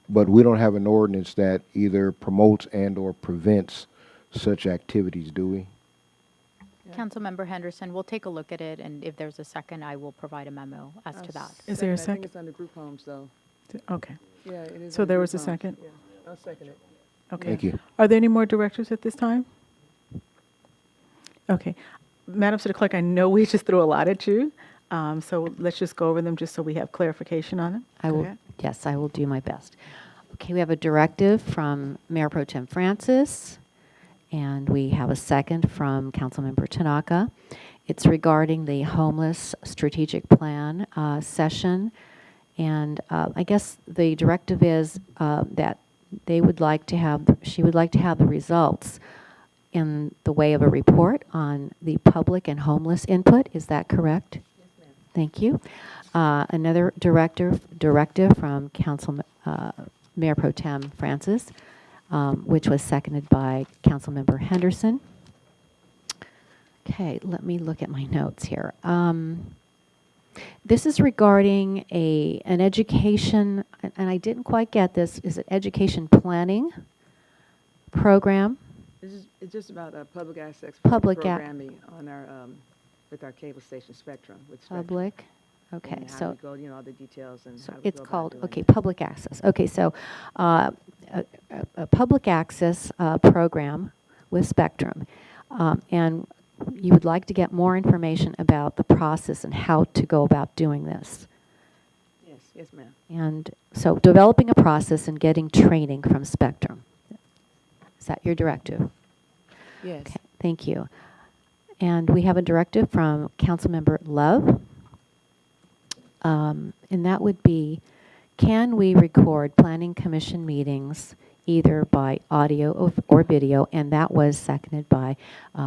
But we don't have an ordinance that either promotes and or prevents such activities, do we? Councilmember Henderson, we'll take a look at it, and if there's a second, I will provide a memo as to that. Is there a I think second? it's under group homes, though. Okay. Yeah, it is. So under there group was a homes. second? Yeah, I'll second it. Okay. Thank you. Are there any more directives at this time? Okay. Madam City Clerk, I know we just threw a lot at you, so let's just go over them just so we have clarification on them. I Go will, ahead. yes, I will do my best. Okay, we have a directive from Mayor Pro Tem Francis, and we have a second from Councilmember Tanaka. It's regarding the homeless strategic plan session, and I guess the directive is that they would like to have, she would like to have the results in the way of a report on the public and homeless input. Is that correct? Yes, ma'am. Thank you. Another directive from Mayor Pro Tem Francis, which was seconded by Councilmember Henderson. Okay, let me look at my notes here. This is regarding an education, and I didn't quite get this, is it education planning program? It's just about public access Public programming on our, with our cable station Spectrum. With Spectrum. Public, okay, And how so. we go, all the details and So how we it's go about called, doing okay, it. public access. Okay, so a public access program with Spectrum. And you would like to get more information about the process and how to go about doing this. Yes, yes, ma'am. And so developing a process and getting training from Spectrum. Is that your directive? Yes. Okay, thank you. And we have a directive from Councilmember Love. And that would be, can we record planning commission meetings either by audio or video? And that was seconded by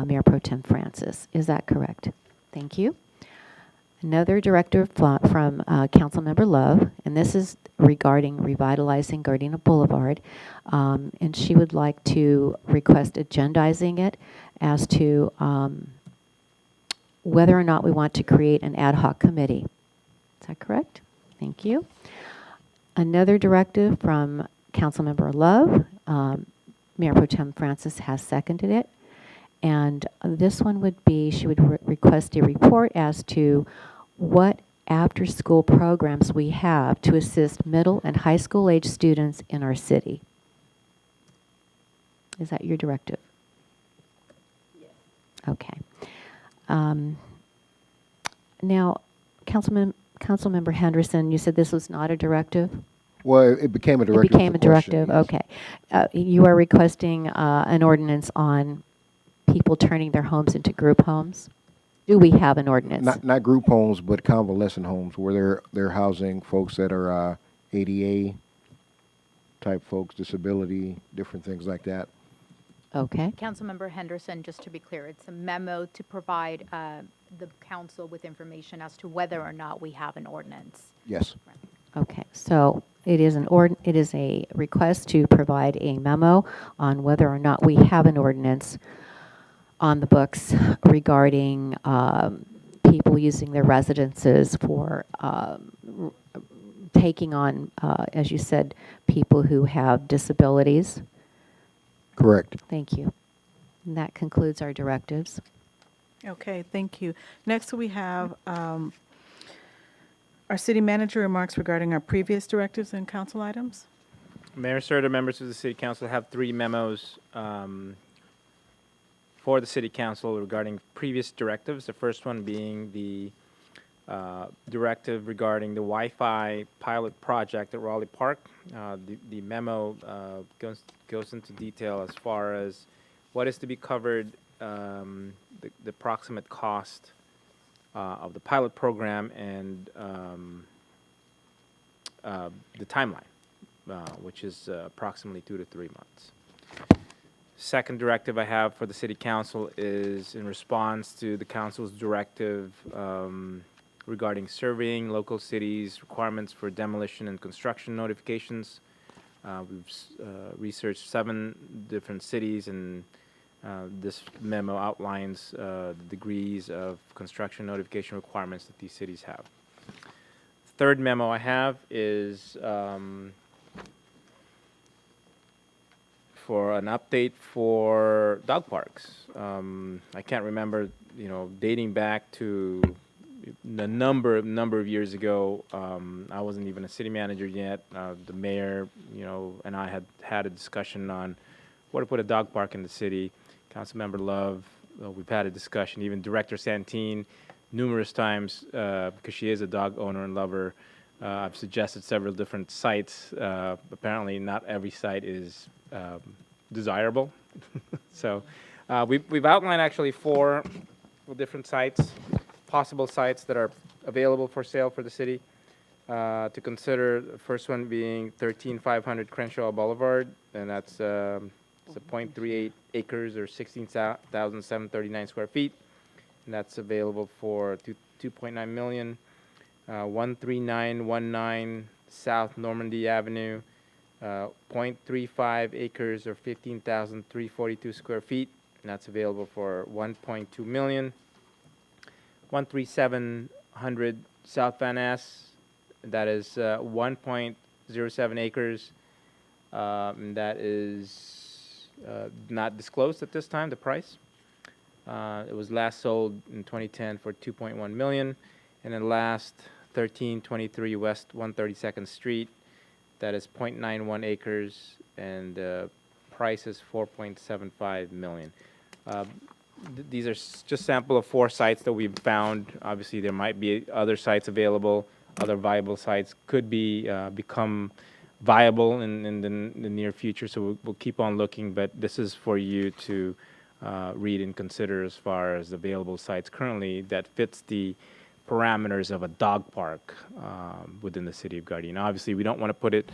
Mayor Pro Tem Francis. Is that correct? Thank you. Another directive from Councilmember Love, and this is regarding revitalizing Gardena Boulevard. And she would like to request agendizing it as to whether or not we want to create an ad hoc committee. Is that correct? Thank you. Another directive from Councilmember Love. Mayor Pro Tem Francis has seconded it. And this one would be, she would request a report as to what after-school programs we have to assist middle and high school age students in our city. Is that your directive? Yes. Okay. Now, Councilmember Henderson, you said this was not a directive? Well, it became a directive. It became a with the question, directive, yes. okay. You are requesting an ordinance on people turning their homes into group homes? Do we have an ordinance? Not group homes, but convalescent homes where they're housing folks that are ADA type folks, disability, different things like that. Okay. Councilmember Henderson, just to be clear, it's a memo to provide the council with information as to whether or not we have an ordinance. Yes. Okay, so it is it is a request to provide a memo on whether or not we have an ordinance on the books regarding people using their residences for taking on, as you said, people who have disabilities. Correct. Thank you. And that concludes our directives. Okay, thank you. Next, we have our city manager remarks regarding our previous directives and council items. Mayor, sir, the members of the City Council have 3 memos for the City Council regarding previous directives. The first one being the directive regarding the Wi-Fi pilot project at Raleigh Park. The memo goes into detail as far as what is to be covered, the approximate cost of the pilot program, and the timeline, which is approximately 2 to 3 months. Second directive I have for the City Council is in response to the Council's directive regarding surveying local cities' requirements for demolition and construction notifications. We've researched 7 different cities and This memo outlines the degrees of construction notification requirements that these cities have. Third memo I have is for an update for dog parks. I can't remember, dating back to the number of years ago. I wasn't even a city manager yet. The mayor, and I had a discussion on where to put a dog park in the city. Councilmember Love, we've had a discussion. Even Director Santine, numerous times, because she is a dog owner and lover. I've suggested several different sites. Apparently, not every site is desirable. So we've outlined actually four different sites, possible sites that are available for sale for the city to consider. The first one being 13500 Crenshaw Boulevard, and that's it's a 0.38 acres or 16,739 square feet, and that's available for 2.9 million. 13919 South Normandy Avenue, 0.35 acres or 15,342 square feet, and that's available for 1.2 million. 13700 South Van Ness, that is 1.07 acres, and that is not disclosed at this time, the price. It was last sold in 2010 for 2.1 million, and then last 1323 West 132nd Street, that is 0.91 acres, and the price is 4.75 million. These are just sample of four sites that we've found. Obviously, there might be other sites available. Other viable sites could be become viable in the near future. So we'll keep on looking. But this is for you to read and consider as far as available sites currently that fits the parameters of a dog park within the city of Gardena. Obviously, we don't want to put it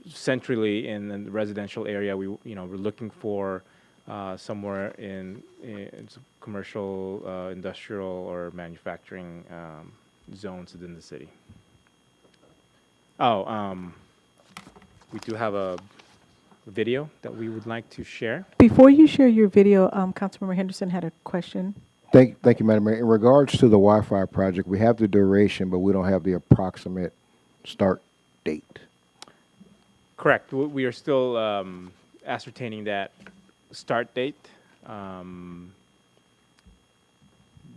centrally in the residential area. We're looking for somewhere in some commercial, industrial, or manufacturing zones within the city. We do have a video that we would like to share. Before you share your video, Councilmember Henderson had a question. Thank you, Madam Mayor. In regards to the Wi-Fi project, we have the duration, but we don't have the approximate start date. Correct. We are still ascertaining that start date. The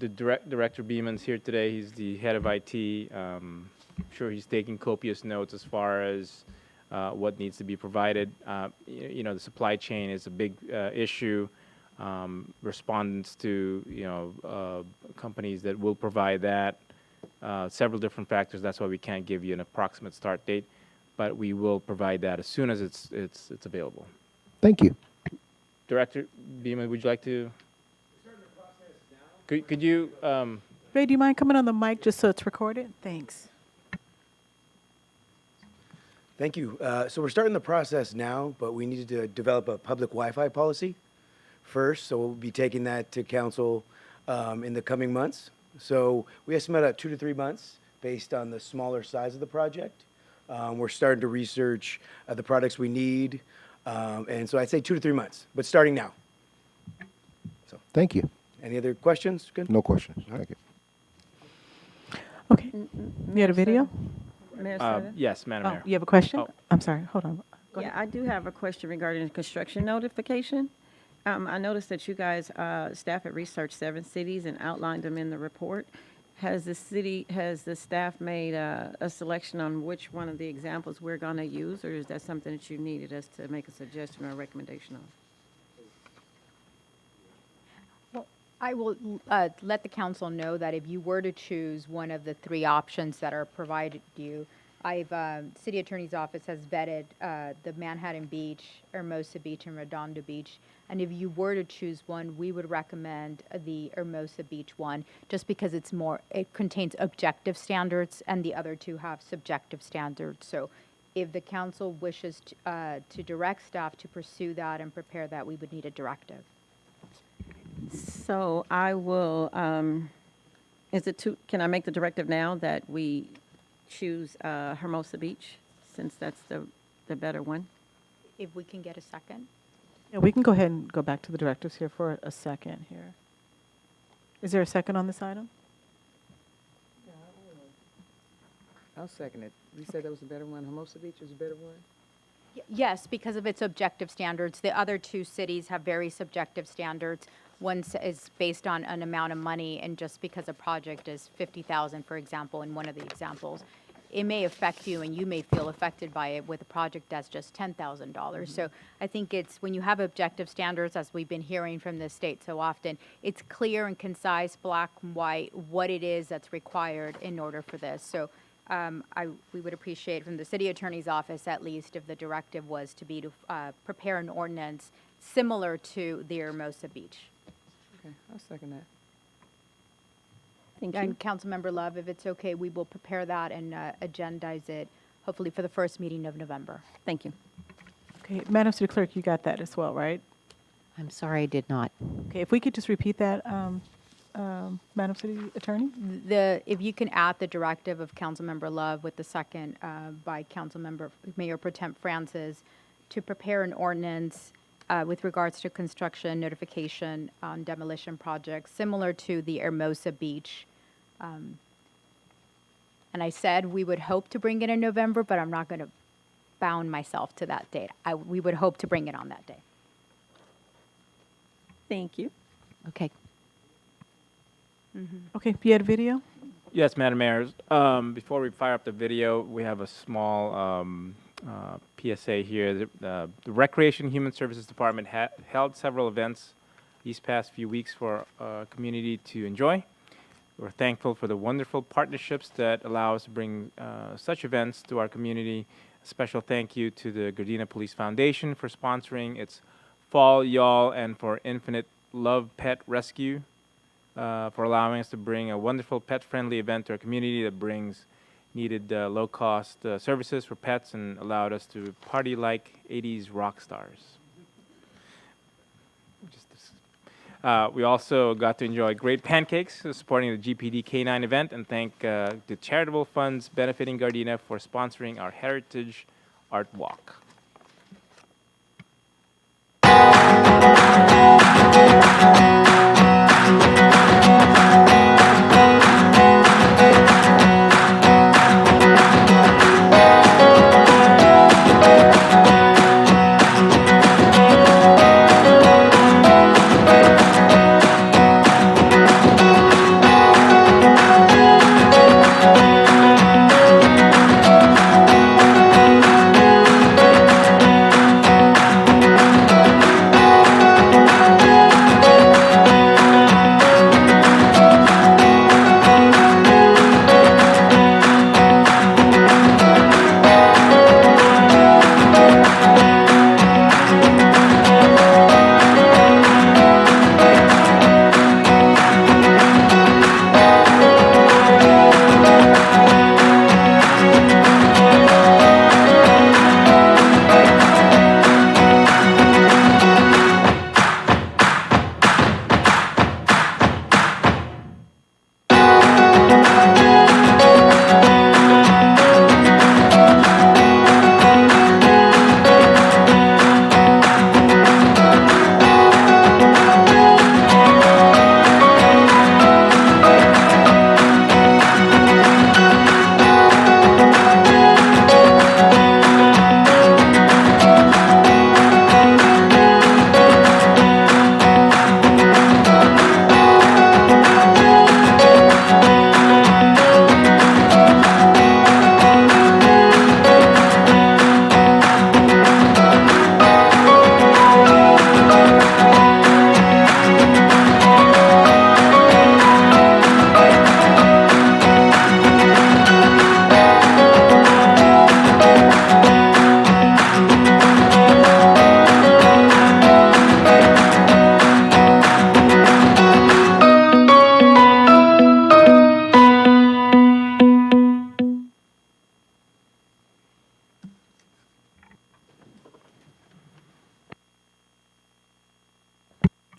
Director Beeman's here today. He's the head of IT. I'm sure he's taking copious notes as far as what needs to be provided. The supply chain is a big issue. Respondents to companies that will provide that, several different factors. That's why we can't give you an approximate start date, but we will provide that as soon as it's available. Thank you. Director Beeman, would you like to? Could you? Ray, do you mind coming on the mic just so it's recorded? Thanks. Thank you. So we're starting the process now, but we needed to develop a public Wi-Fi policy first. So we'll be taking that to council in the coming months. So we estimate about 2 to 3 months based on the smaller size of the project. We're starting to research the products we need. And so I'd say 2 to 3 months, but starting now. So Thank you. any other questions? Good. No questions. Thank you. Okay. You had a video? Mayor Sutter? Yes, Madam Oh, Mayor. you have a question? Oh. I'm sorry. Hold on. Go Yeah, ahead. I do have a question regarding the construction notification. I noticed that you guys, staff had researched 7 cities and outlined them in the report. Has the staff made a selection on which one of the examples we're going to use, or is that something that you needed us to make a suggestion or a recommendation on? Well, I will let the council know that if you were to choose one of the 3 options that are provided you, City Attorney's Office has vetted the Manhattan Beach, Hermosa Beach, and Redondo Beach. And if you were to choose one, we would recommend the Hermosa Beach one, just because it contains objective standards, and the other 2 have subjective standards. So if the council wishes to direct staff to pursue that and prepare that, we would need a directive. So I will, can I make the directive now that we choose Hermosa Beach, since that's the better one? If we can get a second. Yeah, we can go ahead and go back to the directives here for a second here. Is there a second on this item? I'll second it. You said that was a better one. Hermosa Beach was a better one? Yes, because of its objective standards. The other two cities have very subjective standards. One is based on an amount of money, and just because a project is 50,000, for example, in one of the examples, it may affect you, and you may feel affected by it with a project that's just $10,000. So I think it's, when you have objective standards, as we've been hearing from the state so often, it's clear and concise, black and white, what it is that's required in order for this. So we would appreciate from the city attorney's office, at least, if the directive was to be to prepare an ordinance similar to the Hermosa Beach. Okay, I'll second that. Thank you. And Councilmember Love, if it's okay, we will prepare that and agendize it, hopefully for the first meeting of November. Thank you. Okay, Madam City Clerk, you got that as well, right? I'm sorry, I did not. Okay, if we could just repeat that, Madam City Attorney? If you can add the directive of Councilmember Love with the second by Councilmember Mayor Pro Tem Francis to prepare an ordinance with regards to construction notification on demolition projects similar to the Hermosa Beach. And I said we would hope to bring it in November, but I'm not going to bound myself to that date. We would hope to bring it on that day. Thank you. Okay. Okay, you had a video? Yes, Madam Mayor. Before we fire up the video, we have a small PSA here. The Recreation and Human Services Department held several events these past few weeks for our community to enjoy. We're thankful for the wonderful partnerships that allow us to bring such events to our community. A special thank you to the Gardena Police Foundation for sponsoring its Fall Y'all and for Infinite Love Pet Rescue. For allowing us to bring a wonderful pet-friendly event to our community that brings needed low-cost services for pets and allowed us to party like 80s rock stars. We also got to enjoy great pancakes supporting the GPD K9 event, and thank the charitable funds benefiting Gardena for sponsoring our Heritage Art Walk.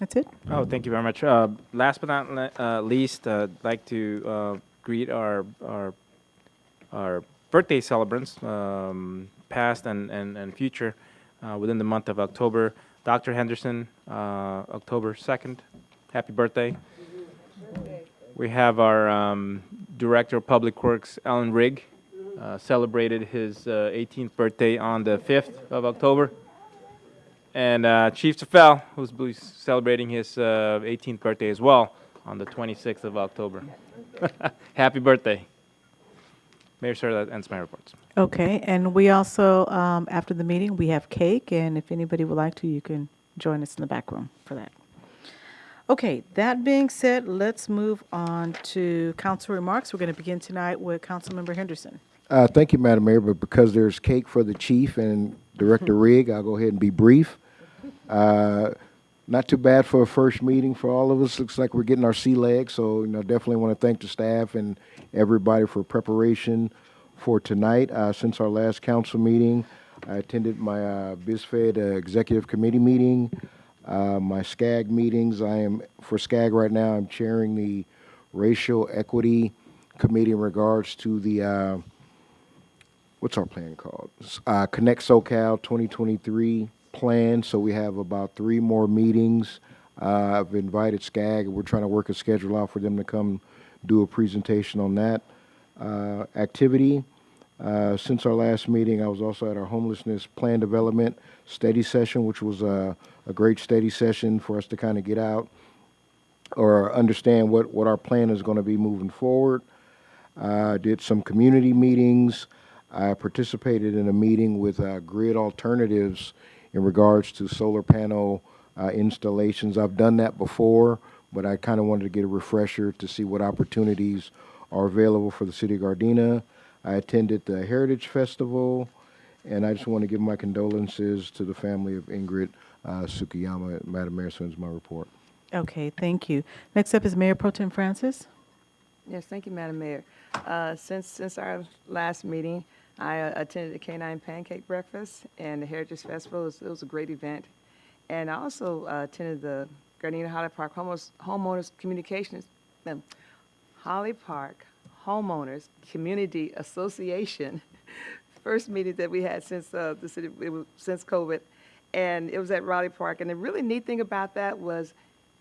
That's it? Oh, thank you very much. Last but not least, I'd like to greet our birthday celebrants, past and future, within the month of October. Dr. Henderson, October 2nd. Happy birthday. We have our Director of Public Works, Alan Rigg, celebrated his 18th birthday on the 5th of October. And Chief Tafel, who's celebrating his 18th birthday as well on the 26th of October. Happy birthday. Mayor, sir, that ends my reports. Okay, and we also, after the meeting, we have cake, and if anybody would like to, you can join us in the back room for that. Okay, that being said, let's move on to council remarks. We're going to begin tonight with Councilmember Henderson. Thank you, Madam Mayor, but because there's cake for the chief and Director Rigg, I'll go ahead and be brief. Not too bad for a first meeting for all of us. Looks like we're getting our sea legs, so definitely want to thank the staff and everybody for preparation for tonight. Since our last council meeting, I attended my BizFed Executive Committee meeting, my SCAG meetings. For SCAG right now, I'm chairing the Racial Equity Committee in regards to the what's our plan called? Connect SoCal 2023 plan. So we have about 3 more meetings. I've invited SCAG. We're trying to work a schedule out for them to come do a presentation on that activity. Since our last meeting, I was also at our homelessness plan development study session, which was a great study session for us to kind of get out or understand what our plan is going to be moving forward. Did some community meetings. I participated in a meeting with Grid Alternatives in regards to solar panel installations. I've done that before, but I kind of wanted to get a refresher to see what opportunities are available for the city of Gardena. I attended the Heritage Festival, and I just want to give my condolences to the family of Ingrid Tsukiyama. Madam Mayor, so ends my report. Okay, thank you. Next up is Mayor Pro Tem Francis. Yes, thank you, Madam Mayor. Since our last meeting, I attended the Canine Pancake Breakfast and the Heritage Festival. It was a great event. And I also attended the Gardena Holly Park Homeowners Communications, Holly Park Homeowners Community Association, first meeting that we had since the city, since COVID. And it was at Raleigh Park. And the really neat thing about that was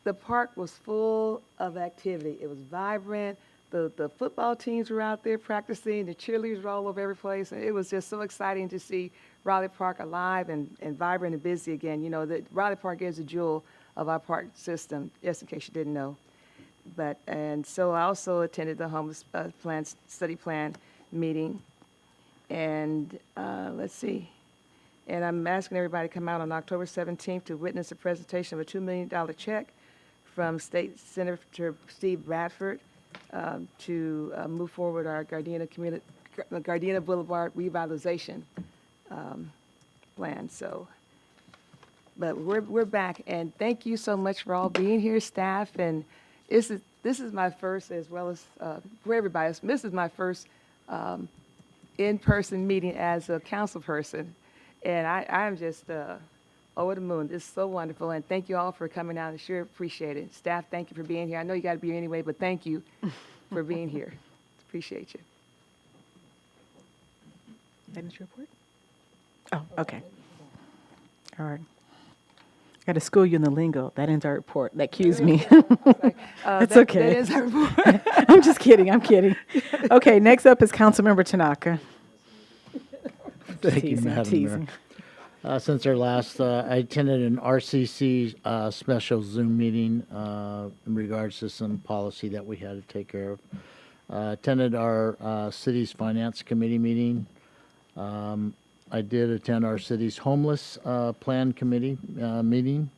the park was full of activity. It was vibrant. The football teams were out there practicing. The cheerleaders were all over every place. And it was just so exciting to see Raleigh Park alive and vibrant and busy again. You know, that Raleigh Park is a jewel of our park system, just in case you didn't know. And so I also attended the homeless study plan meeting. And let's see. And I'm asking everybody to come out on October 17th to witness the presentation of a $2 million check from State Senator Steve Bradford to move forward our Gardena Boulevard revitalization plan. So, but we're back, and thank you so much for all being here, staff. And this is my first, as well as for everybody else, this is my first in-person meeting as a council person, and I'm just over the moon. This is so wonderful, and thank you all for coming out. I sure appreciate it. Staff, thank you for being here. I know you got to be here anyway, but thank you for being here. Appreciate you. That is your report? Oh, okay. All right. Got to school you in the lingo. That ends our report. That cues me. It's okay. That is our report. I'm just kidding. I'm kidding. Okay, next up is Councilmember Tanaka. Thank you, Teasing, Madam teasing. Mayor. Since our last, I attended an RCC special Zoom meeting in regards to some policy that we had to take care of. Attended our city's finance committee meeting. I did attend our city's homeless plan committee meeting.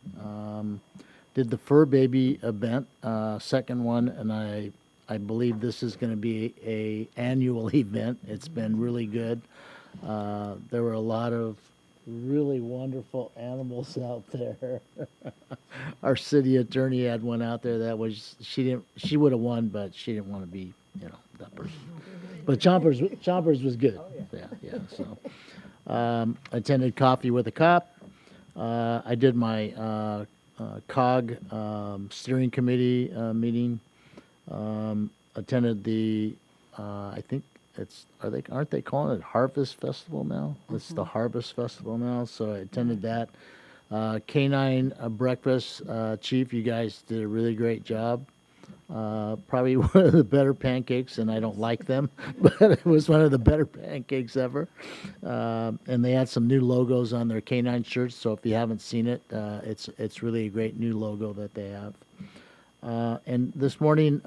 Did the Fur Baby event, second one, and I believe this is going to be a annual event. It's been really good. There were a lot of really wonderful animals out there. Our city attorney had one out there that was, she would have won, but she didn't want to be, that person. But Chompers was good. Yeah. So, attended Coffee with a Cop. I did my COG steering committee meeting. Attended the, I think aren't they calling it Harvest Festival now? It's the Harvest Festival now. So I attended that. Canine breakfast, Chief, you guys did a really great job. Probably one of the better pancakes, and I don't like them, but it was one of the better pancakes ever. And they had some new logos on their canine shirts, so if you haven't seen it, it's really a great new logo that they have. And this morning,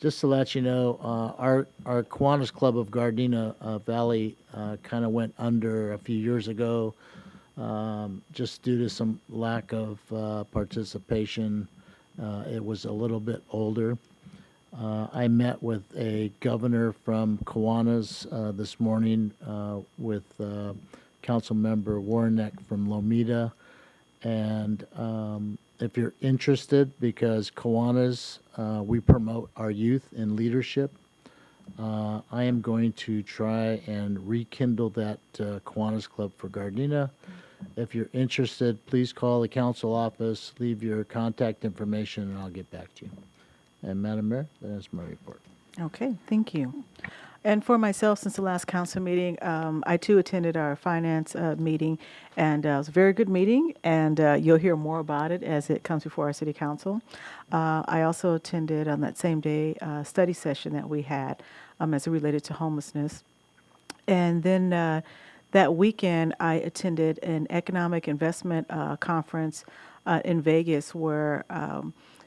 just to let you know, our Kiwanis Club of Gardena Valley kind of went under a few years ago, just due to some lack of participation. It was a little bit older. I met with a governor from Kiwanis this morning with Council Member Warnick from Lomita. And if you're interested, because Kiwanis, we promote our youth in leadership, I am going to try and rekindle that Kiwanis Club for Gardena. If you're interested, please call the council office, leave your contact information, and I'll get back to you. And Madam Mayor, that is my report. Okay, thank you. And for myself, since the last council meeting, I too attended our finance meeting, and it was a very good meeting, and you'll hear more about it as it comes before our city council. I also attended on that same day a study session that we had as it related to homelessness. And then that weekend, I attended an economic investment conference in Vegas where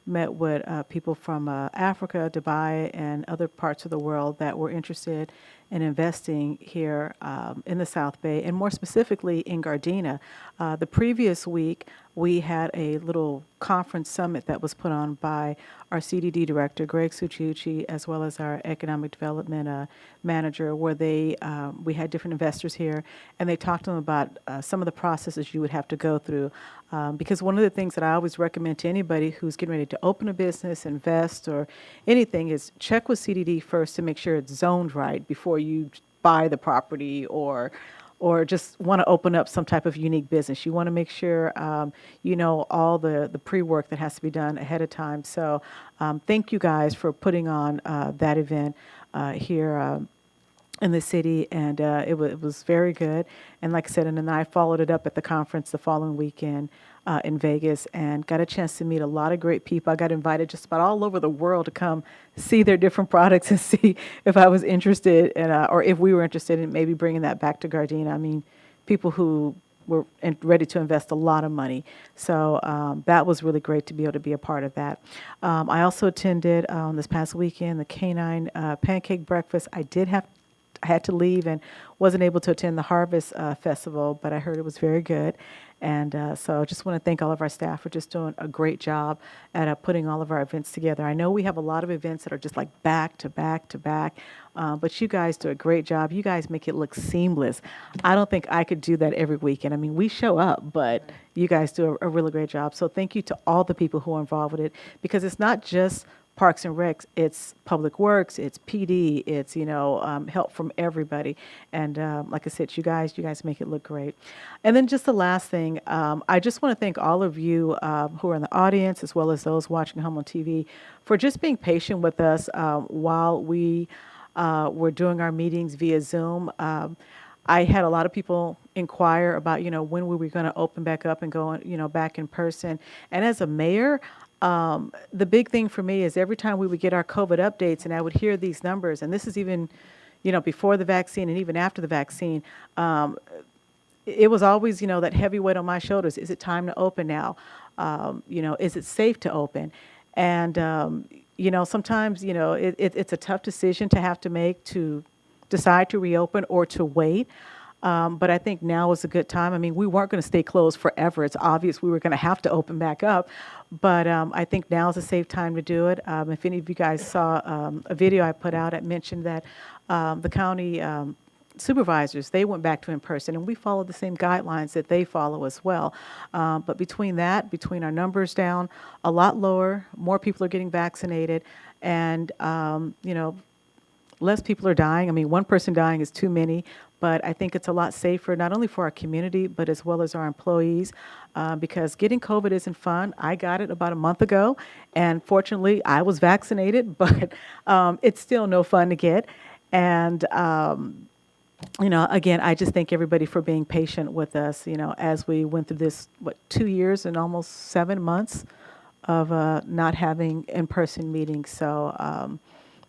met with people from Africa, Dubai, and other parts of the world that were interested in investing here in the South Bay, and more specifically in Gardena. The previous week, we had a little conference summit that was put on by our CDD director, Greg Suchiuchi, as well as our economic development manager, where we had different investors here, and they talked to them about some of the processes you would have to go through. Because one of the things that I always recommend to anybody who's getting ready to open a business, invest, or anything is check with CDD first to make sure it's zoned right before you buy the property or just want to open up some type of unique business. You want to make sure you know all the pre-work that has to be done ahead of time. So thank you guys for putting on that event here in the city, and it was very good. And like I said, and then I followed it up at the conference the following weekend in Vegas, and got a chance to meet a lot of great people. I got invited just about all over the world to come see their different products and see if I was interested in, or if we were interested in maybe bringing that back to Gardena. I mean, people who were ready to invest a lot of money. So that was really great to be able to be a part of that. I also attended this past weekend the Canine Pancake Breakfast. I had to leave and wasn't able to attend the Harvest Festival, but I heard it was very good. And so I just want to thank all of our staff for just doing a great job at putting all of our events together. I know we have a lot of events that are just like back to back to back, but you guys do a great job. You guys make it look seamless. I don't think I could do that every weekend. I mean, we show up, but you guys do a really great job. So thank you to all the people who are involved with it, because it's not just Parks and Recs, it's Public Works, it's PD, it's, help from everybody. And like I said, you guys make it look great. And then just the last thing, I just want to thank all of you who are in the audience, as well as those watching home on TV, for just being patient with us while we were doing our meetings via Zoom. I had a lot of people inquire about, when were we going to open back up and go, back in person. And as a mayor, the big thing for me is every time we would get our COVID updates and I would hear these numbers, and this is even, before the vaccine and even after the vaccine, it was always, that heavy weight on my shoulders. Is it time to open now? Is it safe to open? And, sometimes, it's a tough decision to have to make to decide to reopen or to wait. But I think now is a good time. I mean, we weren't going to stay closed forever. It's obvious we were going to have to open back up. But I think now is a safe time to do it. If any of you guys saw a video I put out, I mentioned that the county supervisors, they went back to in person, and we followed the same guidelines that they follow as well. But between our numbers down a lot lower, more people are getting vaccinated, and, less people are dying. I mean, one person dying is too many, but I think it's a lot safer, not only for our community, but as well as our employees, because getting COVID isn't fun. I got it about a month ago, and fortunately, I was vaccinated, but it's still no fun to get. And Again, I just thank everybody for being patient with us, as we went through this, 2 years and almost 7 months of not having in-person meetings. So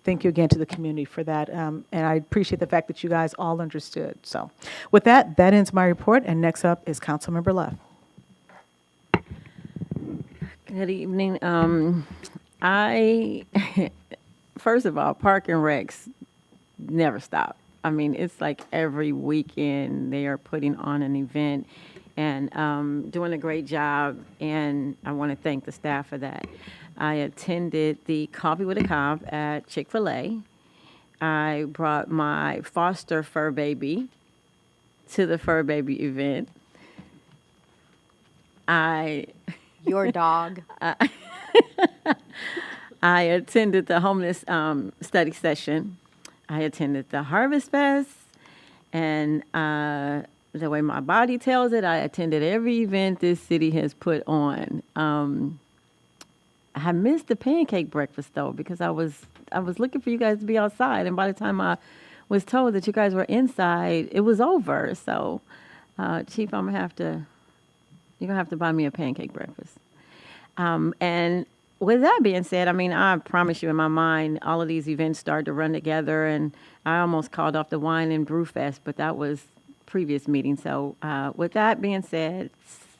thank you again to the community for that. And I appreciate the fact that you guys all understood. So with that, that ends my report. And next up is Councilmember Love. Good evening. I, first of all, Park and Recs never stop. I mean, it's like every weekend they are putting on an event and doing a great job, and I want to thank the staff for that. I attended the Coffee with a Cop at Chick-fil-A. I brought my foster fur baby to the fur baby event. Your dog. I attended the homeless study session. I attended the Harvest Fest, and the way my body tells it, I attended every event this city has put on. I missed the pancake breakfast though, because I was looking for you guys to be outside, and by the time I was told that you guys were inside, it was over. So, Chief, you're gonna have to buy me a pancake breakfast. And with that being said, I mean, I promise you in my mind, all of these events started to run together, and I almost called off the Wine and Brew Fest, but that was previous meeting. So with that being said,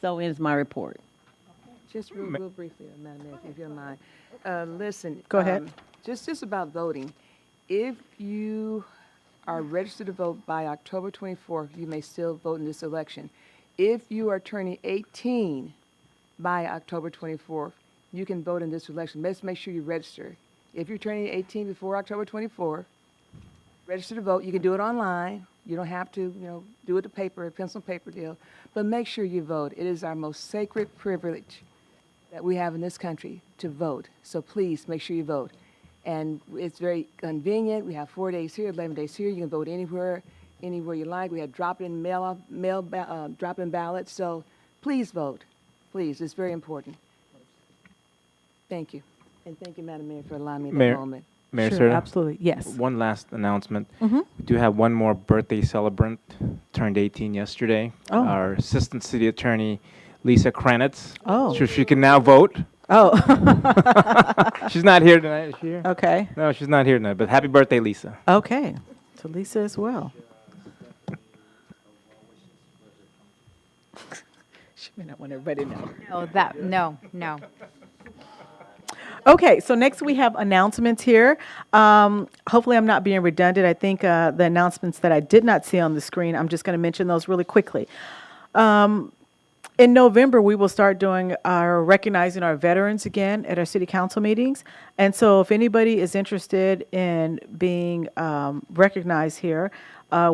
so ends my report. Just real briefly, Madam Mayor, if you don't mind. Listen. Go ahead. Just about voting. If you are registered to vote by October 24th, you may still vote in this election. If you are turning 18 by October 24th, you can vote in this election. Let's make sure you register. If you're turning 18 before October 24th, register to vote. You can do it online. You don't have to, do it the paper, a pencil and paper deal. But make sure you vote. It is our most sacred privilege that we have in this country to vote. So please make sure you vote. And it's very convenient. We have 4 days here, 11 days here. You can vote anywhere you like. We have drop-in drop-in ballots. So please vote. Please, it's very important. Thank you. And thank you, Madam Mayor, for allowing me that moment. Mayor Sure, Serta, absolutely. Yes. one last announcement. Mhm. We do have one more birthday celebrant, turned 18 yesterday. Oh. Our Assistant City Attorney, Lisa Kranitz. Oh. So she can now vote. Oh. She's not here tonight, is she here? Okay. No, she's not here tonight, but happy birthday, Lisa. Okay. To Lisa as well. She may not want everybody to know. No. Okay, so next we have announcements here. Hopefully I'm not being redundant. I think the announcements that I did not see on the screen, I'm just going to mention those really quickly. In November, we will start doing recognizing our veterans again at our city council meetings. And so if anybody is interested in being recognized here,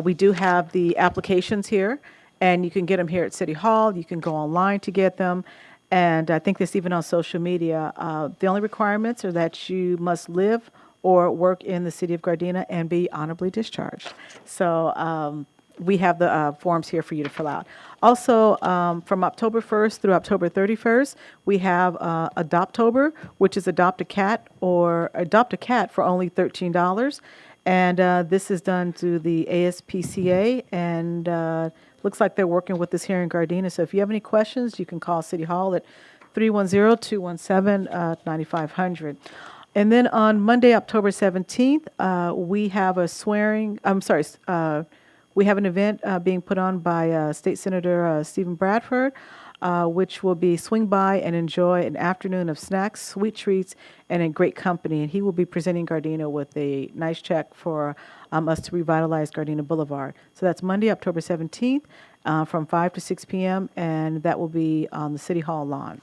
we do have the applications here, and you can get them here at City Hall. You can go online to get them. And I think this even on social media. The only requirements are that you must live or work in the city of Gardena and be honorably discharged. So we have the forms here for you to fill out. Also, from October 1st through October 31st, we have Adoptober, which is adopt a cat for only $13. And this is done through the ASPCA, and looks like they're working with us here in Gardena. So if you have any questions, you can call City Hall at 310-217-9500. And then on Monday, October 17th, we have we have an event being put on by State Senator Stephen Bradford, which will be swing by and enjoy an afternoon of snacks, sweet treats, and in great company. And he will be presenting Gardena with a nice check for us to revitalize Gardena Boulevard. So that's Monday, October 17th, from 5 to 6 p.m., and that will be on the City Hall lawn.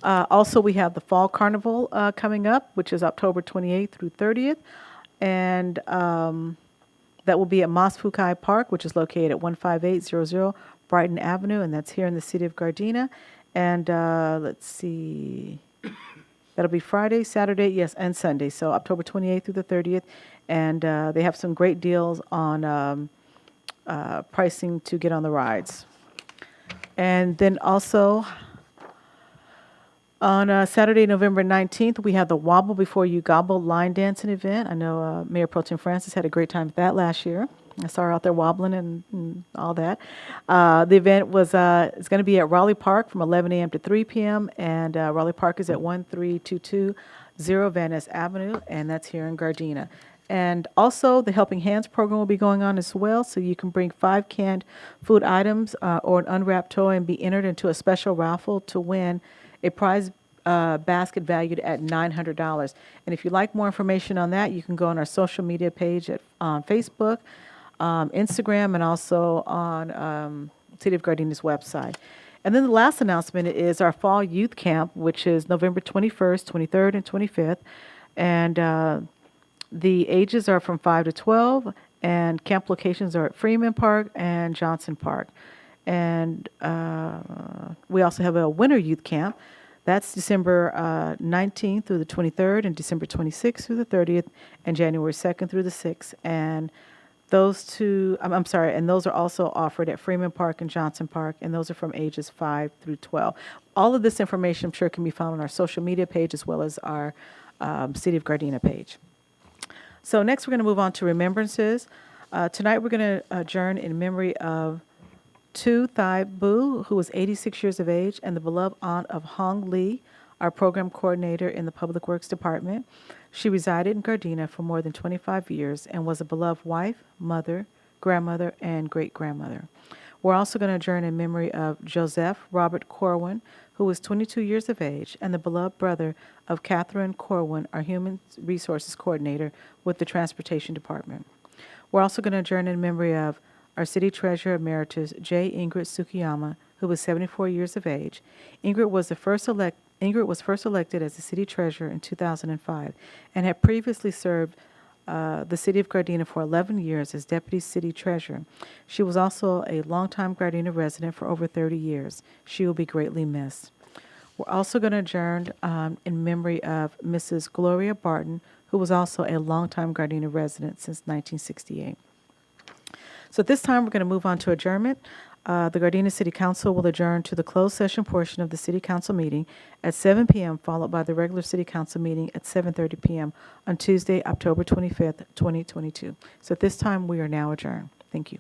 Also, we have the Fall Carnival coming up, which is October 28th through 30th, and that will be at Mos Fukai Park, which is located at 15800 Brighton Avenue, and that's here in the city of Gardena. And let's see, that'll be Friday, Saturday, yes, and Sunday. So October 28th through the 30th, and they have some great deals on pricing to get on the rides. And then also on Saturday, November 19th, we have the Wobble Before You Gobble line dancing event. I know Mayor Pro Tem Francis had a great time with that last year. I saw her out there wobbling and all that. The event was is going to be at Raleigh Park from 11 a.m. to 3 p.m. And Raleigh Park is at 13220 Van Ness Avenue, and that's here in Gardena. And also, the Helping Hands program will be going on as well, so you can bring 5 canned food items or an unwrapped toy and be entered into a special raffle to win a prize basket valued at $900. And if you'd like more information on that, you can go on our social media page on Facebook, Instagram, and also on City of Gardena's website. And then the last announcement is our Fall Youth Camp, which is November 21st, 23rd, and 25th. And the ages are from 5 to 12, and camp locations are at Freeman Park and Johnson Park. And we also have a Winter Youth Camp. That's December 19th through the 23rd, and December 26th through the 30th, and January 2nd through the 6th. And those two, I'm sorry, and those are also offered at Freeman Park and Johnson Park, and those are from ages 5 through 12. All of this information, I'm sure, can be found on our social media page as well as our City of Gardena page. So next, we're going to move on to remembrances. Tonight, we're going to adjourn in memory of Tu Thai Bu, who was 86 years of age, and the beloved aunt of Hong Lee, our program coordinator in the Public Works Department. She resided in Gardena for more than 25 years and was a beloved wife, mother, grandmother, and great-grandmother. We're also going to adjourn in memory of Joseph Robert Corwin, who was 22 years of age, and the beloved brother of Catherine Corwin, our Human Resources Coordinator with the Transportation Department. We're also going to adjourn in memory of our City Treasurer Emeritus, J. Ingrid Tsukiyama, who was 74 years of age. Ingrid was first elected as the City Treasurer in 2005 and had previously served the City of Gardena for 11 years as Deputy City Treasurer. She was also a longtime Gardena resident for over 30 years. She will be greatly missed. We're also going to adjourn in memory of Mrs. Gloria Barton, who was also a longtime Gardena resident since 1968. So at this time, we're going to move on to adjournment. The Gardena City Council will adjourn to the closed session portion of the City Council meeting at 7 p.m., followed by the regular City Council meeting at 7:30 p.m. on Tuesday, October 25th, 2022. So at this time, we are now adjourned. Thank you.